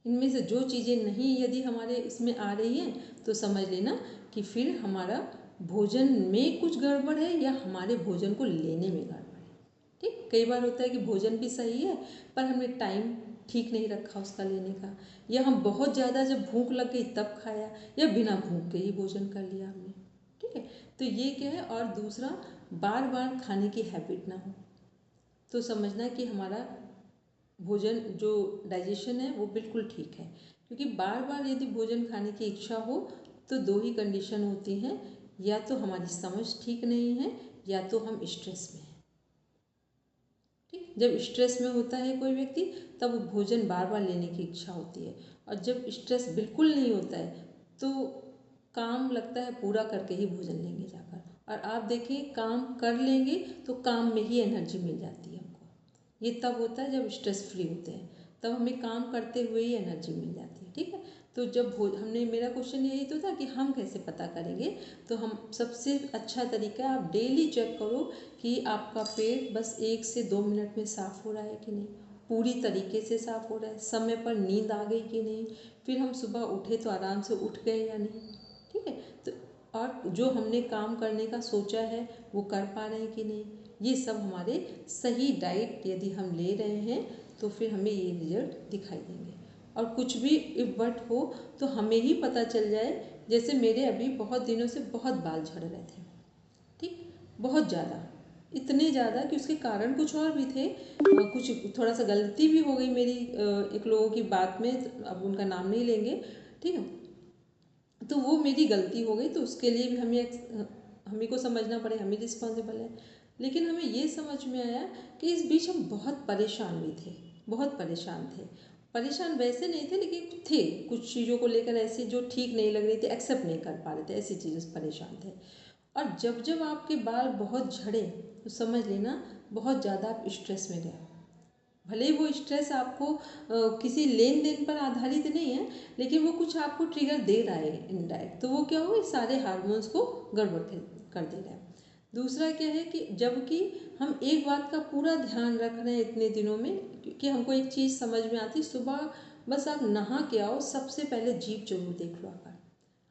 इनमें से जो चीज़ें नहीं यदि हमारे इसमें आ रही हैं तो समझ लेना कि फिर हमारा भोजन में कुछ गड़बड़ है या हमारे भोजन को लेने में गड़बड़ है। ठीक, कई बार होता है कि भोजन भी सही है पर हमने टाइम ठीक नहीं रखा उसका लेने का, या हम बहुत ज़्यादा जब भूख लग गई तब खाया, या बिना भूख के ही भोजन कर लिया हमने। ठीक है, तो ये क्या है। और दूसरा, बार बार खाने की हैबिट ना हो, तो समझना कि हमारा भोजन जो डाइजेशन है वो बिल्कुल ठीक है। क्योंकि बार बार यदि भोजन खाने की इच्छा हो तो 2 ही कंडीशन होती हैं, या तो हमारी समझ ठीक नहीं है या तो हम स्ट्रेस में हैं। ठीक, जब स्ट्रेस में होता है कोई व्यक्ति तब भोजन बार बार लेने की इच्छा होती है, और जब स्ट्रेस बिल्कुल नहीं होता है तो काम लगता है पूरा करके ही भोजन लेंगे जाकर। और आप देखिए, काम कर लेंगे तो काम में ही एनर्जी मिल जाती है हमको। ये तब होता है जब स्ट्रेस फ्री होते हैं, तब हमें काम करते हुए ही एनर्जी मिल जाती है। ठीक है, तो जब हमने, मेरा क्वेश्चन यही तो था कि हम कैसे पता करेंगे, तो हम सबसे अच्छा तरीका है आप डेली चेक करो कि आपका पेट बस 1 से 2 मिनट में साफ़ हो रहा है कि नहीं, पूरी तरीके से साफ़ हो रहा है, समय पर नींद आ गई कि नहीं, फिर हम सुबह उठे तो आराम से उठ गए या नहीं। ठीक है, तो और जो हमने काम करने का सोचा है वो कर पा रहे हैं कि नहीं, ये सब हमारे सही डाइट यदि हम ले रहे हैं तो फिर हमें ये रिजल्ट दिखाई देंगे। और कुछ भी इफ बट हो तो हमें ही पता चल जाए। जैसे मेरे अभी बहुत दिनों से बहुत बाल झड़ रहे थे, ठीक, बहुत ज़्यादा, इतने ज़्यादा कि उसके कारण कुछ और भी थे। कुछ थोड़ा सा गलती भी हो गई मेरी एक लोगों की बात में, अब उनका नाम नहीं लेंगे। ठीक है, तो वो मेरी गलती हो गई, तो उसके लिए भी हमें को समझना पड़े, हम ही रिस्पॉन्सिबल है। लेकिन हमें ये समझ में आया कि इस बीच हम बहुत परेशान भी थे, बहुत परेशान थे। परेशान वैसे नहीं थे लेकिन थे कुछ चीज़ों को लेकर ऐसी जो ठीक नहीं लग रही थी, एक्सेप्ट नहीं कर पा रहे थे, ऐसी चीज़ों से परेशान थे। और जब जब आपके बाल बहुत झड़े तो समझ लेना बहुत ज़्यादा आप स्ट्रेस में गए। भले ही वो स्ट्रेस आपको किसी लेन देन पर आधारित नहीं है, लेकिन वो कुछ आपको ट्रिगर दे रहा है इनडायरेक्ट, तो वो क्या होगा, सारे हार्मोन्स को गड़बड़ कर दे रहा है। दूसरा क्या है कि जबकि हम एक बात का पूरा ध्यान रख रहे हैं इतने दिनों में, क्योंकि हमको एक चीज़ समझ में आती, सुबह बस आप नहा के आओ, सबसे पहले जीभ जरूर देख लो आकर।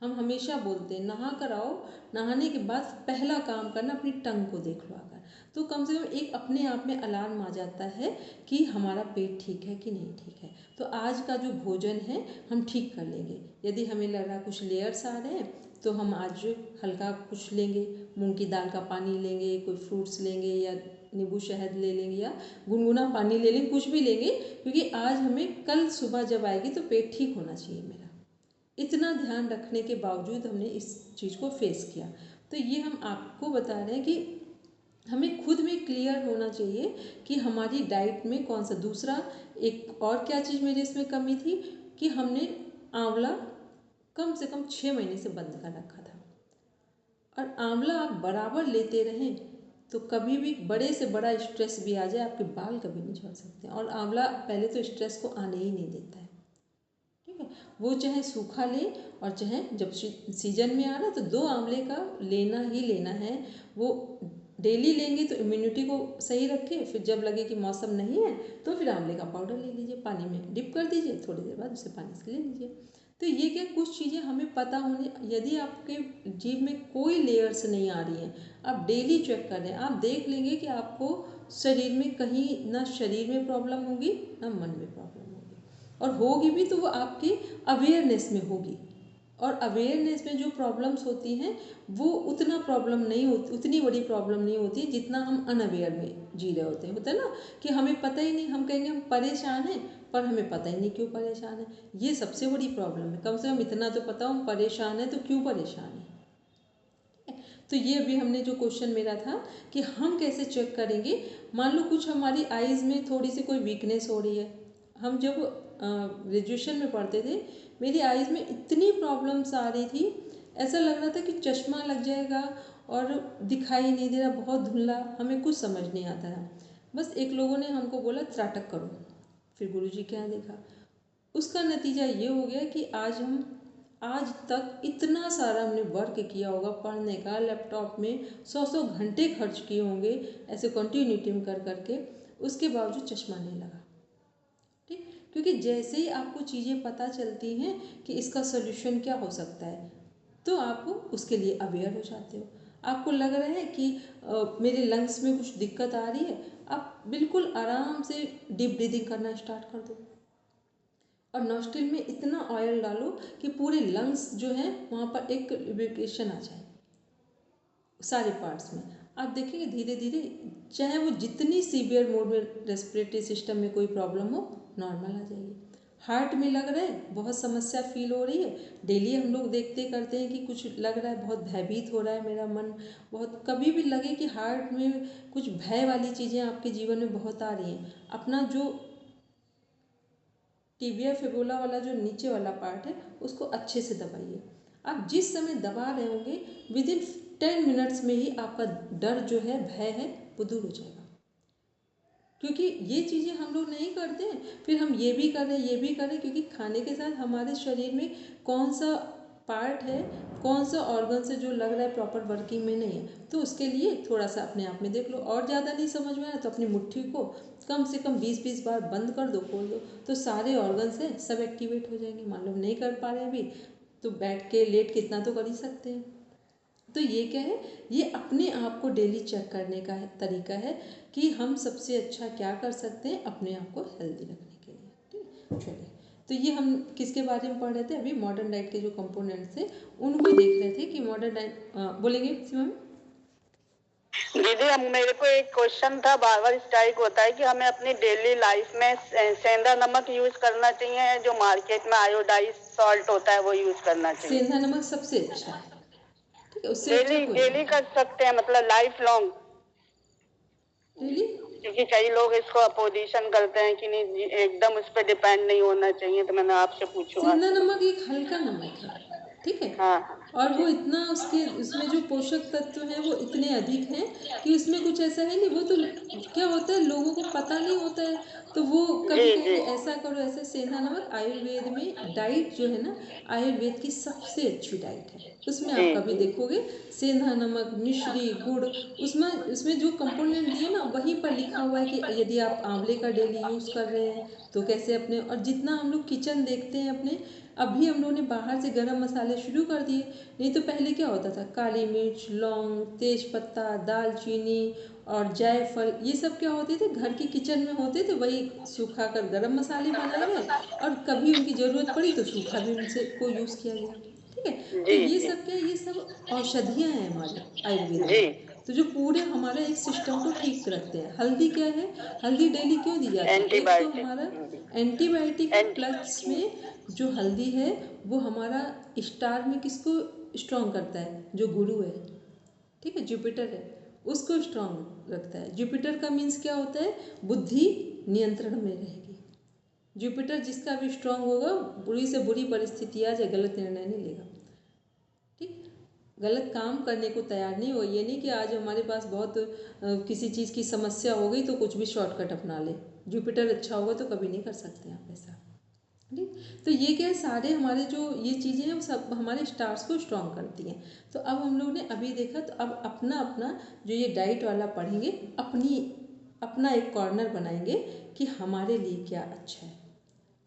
हम हमेशा बोलते हैं नहा कर आओ, नहाने के बाद पहला काम करना अपनी टंग को देख लो आकर, तो कम से कम एक अपने आप में अलार्म आ जाता है कि हमारा पेट ठीक है कि नहीं ठीक है। तो आज का जो भोजन है हम ठीक कर लेंगे। यदि हमें लग रहा कुछ लेयर्स आ रहे हैं तो हम आज हल्का कुछ लेंगे, मूंग की दाल का पानी लेंगे, कोई फ्रूट्स लेंगे, या नींबू शहद ले लेंगे या गुनगुना पानी ले लेंगे, कुछ भी लेंगे, क्योंकि आज हमें कल सुबह जब आएगी तो पेट ठीक होना चाहिए मेरा। इतना ध्यान रखने के बावजूद हमने इस चीज़ को फेस किया। तो ये हम आपको बता रहे हैं कि हमें खुद में क्लियर होना चाहिए कि हमारी डाइट में कौन सा। दूसरा एक और क्या चीज़ मेरे इसमें कमी थी कि हमने आंवला कम से कम 6 महीने से बंद कर रखा था। और आंवला आप बराबर लेते रहें तो कभी भी बड़े से बड़ा स्ट्रेस भी आ जाए आपके बाल कभी नहीं झड़ सकते। और आंवला पहले तो स्ट्रेस को आने ही नहीं देता है, ठीक है। वो चाहे सूखा ले और चाहे जब सीजन में आ रहा तो 2 आंवले का लेना ही लेना है। वो डेली लेंगे तो इम्यूनिटी को सही रखे, फिर जब लगे कि मौसम नहीं है तो फिर आंवले का पाउडर ले लीजिए, पानी में डिप कर दीजिए, थोड़ी देर बाद उसे पानी से ले लीजिए। तो ये क्या कुछ चीज़ें हमें पता होने, यदि आपके जीभ में कोई लेयर्स नहीं आ रही हैं, आप डेली चेक कर रहे हैं, आप देख लेंगे कि आपको शरीर में कहीं ना शरीर में प्रॉब्लम होगी ना मन में प्रॉब्लम होगी। और होगी भी तो वो आपके अवेयरनेस में होगी। और अवेयरनेस में जो प्रॉब्लम्स होती हैं वो उतना प्रॉब्लम नहीं होती, उतनी बड़ी प्रॉब्लम नहीं होती जितना हम अनअवेयर में जी रहे होते हैं। होता है ना कि हमें पता ही नहीं, हम कहेंगे हम परेशान हैं पर हमें पता ही नहीं क्यों परेशान है। ये सबसे बड़ी प्रॉब्लम है। कम से कम इतना तो पता हो हम परेशान हैं तो क्यों परेशान है। तो ये अभी हमने जो क्वेश्चन मेरा था कि हम कैसे चेक करेंगे, मान लो कुछ हमारी आईज़ में थोड़ी सी कोई वीकनेस हो रही है। हम जब ग्रेजुएशन में पढ़ते थे मेरी आईज़ में इतनी प्रॉब्लम्स आ रही थी, ऐसा लग रहा था कि चश्मा लग जाएगा और दिखाई नहीं दे रहा, बहुत धुंधला, हमें कुछ समझ नहीं आता था। बस एक लोगों ने हमको बोला त्राटक करो, फिर गुरुजी के यहाँ देखा। उसका नतीजा ये हो गया कि आज तक इतना सारा हमने वर्क किया होगा पढ़ने का, लैपटॉप में 100 घंटे खर्च किए होंगे ऐसे कंटिन्यूटी में कर करके, उसके बावजूद चश्मा नहीं लगा। ठीक, क्योंकि जैसे ही आपको चीज़ें पता चलती हैं कि इसका सोल्यूशन क्या हो सकता है तो आप उसके लिए अवेयर हो जाते हो। आपको लग रहा है कि मेरे लंग्स में कुछ दिक्कत आ रही है, आप बिल्कुल आराम से डीप ब्रीदिंग करना स्टार्ट कर दो और नॉस्ट्रिल में इतना ऑयल डालो कि पूरे लंग्स जो हैं वहाँ पर एक लुब्रिकेशन आ जाए सारे पार्ट्स में। आप देखेंगे धीरे धीरे, चाहे वो जितनी सीवियर मोड में रेस्पिरेटरी सिस्टम में कोई प्रॉब्लम हो, नॉर्मल आ जाएगी। हार्ट में लग रहा है बहुत समस्या फील हो रही है, डेली हम लोग देखते करते हैं कि कुछ लग रहा है, बहुत भयभीत हो रहा है मेरा मन, बहुत कभी भी लगे कि हार्ट में कुछ भय वाली चीज़ें आपके जीवन में बहुत आ रही हैं, अपना जो टिबिया फिबुला वाला जो नीचे वाला पार्ट है उसको अच्छे से दबाइए। आप जिस समय दबा रहे होंगे विदिन 10 मिनट्स में ही आपका डर जो है, भय है, वो दूर हो जाएगा। क्योंकि ये चीज़ें हम लोग नहीं करते हैं, फिर हम ये भी कर रहे हैं, ये भी कर रहे हैं, क्योंकि खाने के साथ हमारे शरीर में कौन सा पार्ट है, कौन सा ऑर्गन से जो लग रहा है प्रॉपर वर्किंग में नहीं है, तो उसके लिए थोड़ा सा अपने आप में देख लो। और ज़्यादा नहीं समझ में आया तो अपनी मुट्ठी को कम से कम 20-20 बार बंद कर दो, खोल दो, तो सारे ऑर्गन्स हैं सब एक्टिवेट हो जाएंगे। मान लो नहीं कर पा रहे अभी तो बैठ के लेट के इतना तो कर ही सकते हैं। तो ये क्या है, ये अपने आप को डेली चेक करने का तरीका है कि हम सबसे अच्छा क्या कर सकते हैं अपने आप को हेल्दी रखने के लिए। ठीक, चलिए। तो ये हम किसके बारे में पढ़ रहे थे, अभी मॉडर्न डाइट के जो कंपोनेंट्स थे उनको देख रहे थे कि मॉडर्न डाइट बोलेंगे सीमा में। दीदी हम मेरे को एक क्वेश्चन था, बार बार स्ट्राइक होता है कि हमें अपनी डेली लाइफ में सेंधा नमक यूज करना चाहिए, जो मार्केट में आयोडाइज सॉल्ट होता है वो यूज करना चाहिए। सेंधा नमक सबसे अच्छा है, ठीक है, उससे डेली कर सकते हैं, मतलब लाइफ लॉन्ग डेली, क्योंकि कई लोग इसको अपोजिशन करते हैं कि नहीं एकदम उस पर डिपेंड नहीं होना चाहिए, तो मैंने आपसे पूछूंगा। सेंधा नमक एक हल्का नमक है, ठीक है, हाँ, और वो इतना उसमें जो पोषक तत्व हैं वो इतने अधिक हैं कि उसमें कुछ ऐसा है नहीं। वो तो क्या होता है लोगों को पता नहीं होता है, तो वो कभी कहेंगे ऐसा करो ऐसा। सेंधा नमक आयुर्वेद में डाइट जो है ना, आयुर्वेद की सबसे अच्छी डाइट है। उसमें आप कभी देखोगे सेंधा नमक, मिश्री, गुड़, उसमें जो कंपोनेंट दिए ना वहीं पर लिखा हुआ है कि यदि आप आंवले का डेली यूज़ कर रहे हैं तो कैसे अपने, और जितना हम लोग किचन देखते हैं अपने, अभी हम लोगों ने बाहर से गरम मसाले शुरू कर दिए, नहीं तो पहले क्या होता था, काली मिर्च, लौंग, तेज पत्ता, दालचीनी और जायफल, ये सब क्या होते थे घर की किचन में होते थे, वही सूखा कर गरम मसाले बनाए गए और कभी उनकी ज़रूरत पड़ी तो सूखा भी उनसे को यूज़ किया गया। ठीक है, तो ये सब क्या, ये सब औषधियाँ हैं हमारी आयुर्वेद में, तो जो पूरे हमारा एक सिस्टम को ठीक रखते हैं। हल्दी क्या है, हल्दी डेली क्यों दी जाती है? एक तो एंटीबायोटिक। हमारा एंटीबायोटिक है, एंटी प्लस में जो हल्दी है वो हमारा स्टार में किसको स्ट्रॉन्ग करता है? जो गुरु है, ठीक है, जुपिटर है, उसको स्ट्रॉन्ग रखता है। जुपिटर का मीन्स क्या होता है? बुद्धि नियंत्रण में रहेगी। जुपिटर जिसका भी स्ट्रॉन्ग होगा, बुरी से बुरी परिस्थिति आ जाए गलत निर्णय नहीं लेगा, ठीक, गलत काम करने को तैयार नहीं हो। ये नहीं कि आज हमारे पास बहुत किसी चीज़ की समस्या हो गई तो कुछ भी शॉर्टकट अपना ले। जुपिटर अच्छा होगा तो कभी नहीं कर सकते आप ऐसा, ठीक। तो ये क्या है, सारे हमारे जो ये चीज़ें हैं वो सब हमारे स्टार्स को स्ट्रॉन्ग करती हैं। तो अब हम लोग ने अभी देखा, तो अब अपना अपना जो ये डाइट वाला पढ़ेंगे, अपना एक कॉर्नर बनाएंगे कि हमारे लिए क्या अच्छा है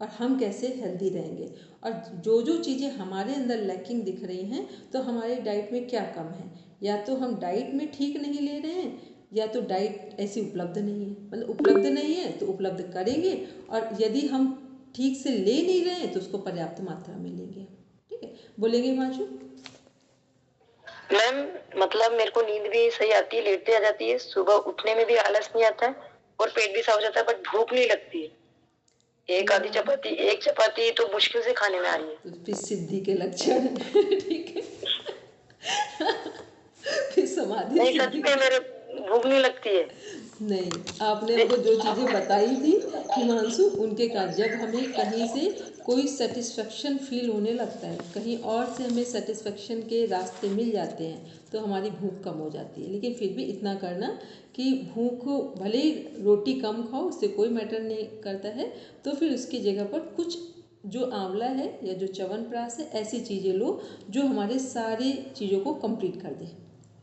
और हम कैसे हेल्दी रहेंगे, और जो जो चीज़ें हमारे अंदर लैकिंग दिख रही हैं तो हमारे डाइट में क्या कम है, या तो हम डाइट में ठीक नहीं ले रहे हैं, या तो डाइट ऐसी उपलब्ध नहीं है। मतलब उपलब्ध नहीं है तो उपलब्ध करेंगे, और यदि हम ठीक से ले नहीं रहे हैं तो उसको पर्याप्त मात्रा में लेंगे, ठीक है। बोलेंगे हिमांशु? मैम मतलब मेरे को नींद भी सही आती है, लेटते आ जाती है, सुबह उठने में भी आलस नहीं आता है और पेट भी साफ हो जाता है, बट भूख नहीं लगती है। एक चपाती तो मुश्किल से खाने में आ रही है। तो फिर सिद्धि के लक्षण ठीक है फिर समाधि नहीं, सच में मेरे भूख नहीं लगती है। नहीं, आपने हमको जो चीज़ें बताई थी हिमांशु, उनके कारण जब हमें कहीं से कोई सेटिस्फेक्शन फील होने लगता है, कहीं और से हमें सेटिस्फेक्शन के रास्ते मिल जाते हैं तो हमारी भूख कम हो जाती है। लेकिन फिर भी इतना करना कि भूख भले ही रोटी कम खाओ, उससे कोई मैटर नहीं करता है, तो फिर उसकी जगह पर कुछ जो आंवला है या जो च्यवनप्राश है, ऐसी चीज़ें लो जो हमारे सारी चीज़ों को कंप्लीट कर दे,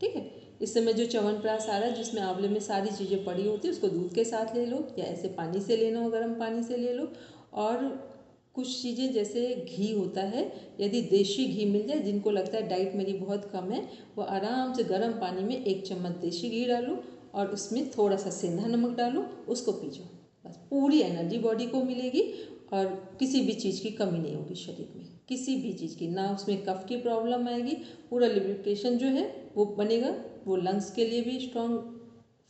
ठीक है। इस समय जो च्यवनप्राश आ रहा है जिसमें आंवले में सारी चीज़ें पड़ी होती है, उसको दूध के साथ ले लो, या ऐसे पानी से लेना हो गर्म पानी से ले लो। और कुछ चीज़ें जैसे घी होता है, यदि देशी घी मिल जाए, जिनको लगता है डाइट मेरी बहुत कम है, वो आराम से गर्म पानी में 1 चम्मच देशी घी डालो और उसमें थोड़ा सा सेंधा नमक डालो, उसको पी जाओ, बस पूरी एनर्जी बॉडी को मिलेगी और किसी भी चीज़ की कमी नहीं होगी शरीर में, किसी भी चीज़ की, ना उसमें कफ की प्रॉब्लम आएगी, पूरा लिब्रिकेशन जो है वो बनेगा, वो लंग्स के लिए भी स्ट्रॉन्ग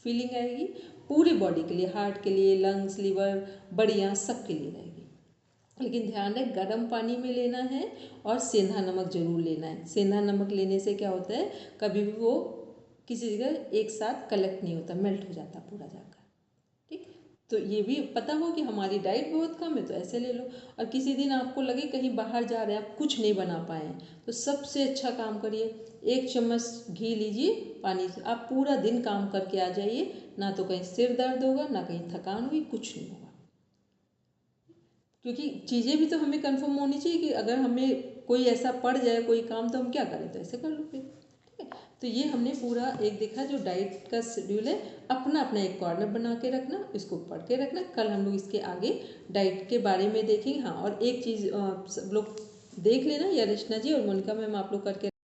फीलिंग आएगी, पूरी बॉडी के लिए, हार्ट के लिए, लंग्स, लिवर, बढ़िया सब के लिए रहेगी। लेकिन ध्यान रहे गर्म पानी में लेना है और सेंधा नमक जरूर लेना है। सेंधा नमक लेने से क्या होता है, कभी भी वो किसी जगह एक साथ कलेक्ट नहीं होता, मेल्ट हो जाता पूरा जाकर, ठीक। तो ये भी पता हो कि हमारी डाइट बहुत कम है तो ऐसे ले लो। और किसी दिन आपको लगे कहीं बाहर जा रहे हैं, आप कुछ नहीं बना पाए हैं, तो सबसे अच्छा काम करिए, 1 चम्मच घी लीजिए पानी से, आप पूरा दिन काम करके आ जाइए, ना तो कहीं सिर दर्द होगा, ना कहीं थकान हुई, कुछ नहीं होगा। क्योंकि चीज़ें भी तो हमें कंफर्म होनी चाहिए कि अगर हमें कोई ऐसा पड़ जाए कोई काम तो हम क्या करें, तो ऐसे कर लो फिर, ठीक है। तो ये हमने पूरा एक देखा जो डाइट का शेड्यूल है, अपना अपना एक कॉर्नर बना के रखना, इसको पढ़ के रखना। कल हम लोग इसके आगे डाइट के बारे में देखेंगे। हाँ, और एक चीज़ सब लोग देख लेना, या रचना जी और मोनिका मैम आप लोग करके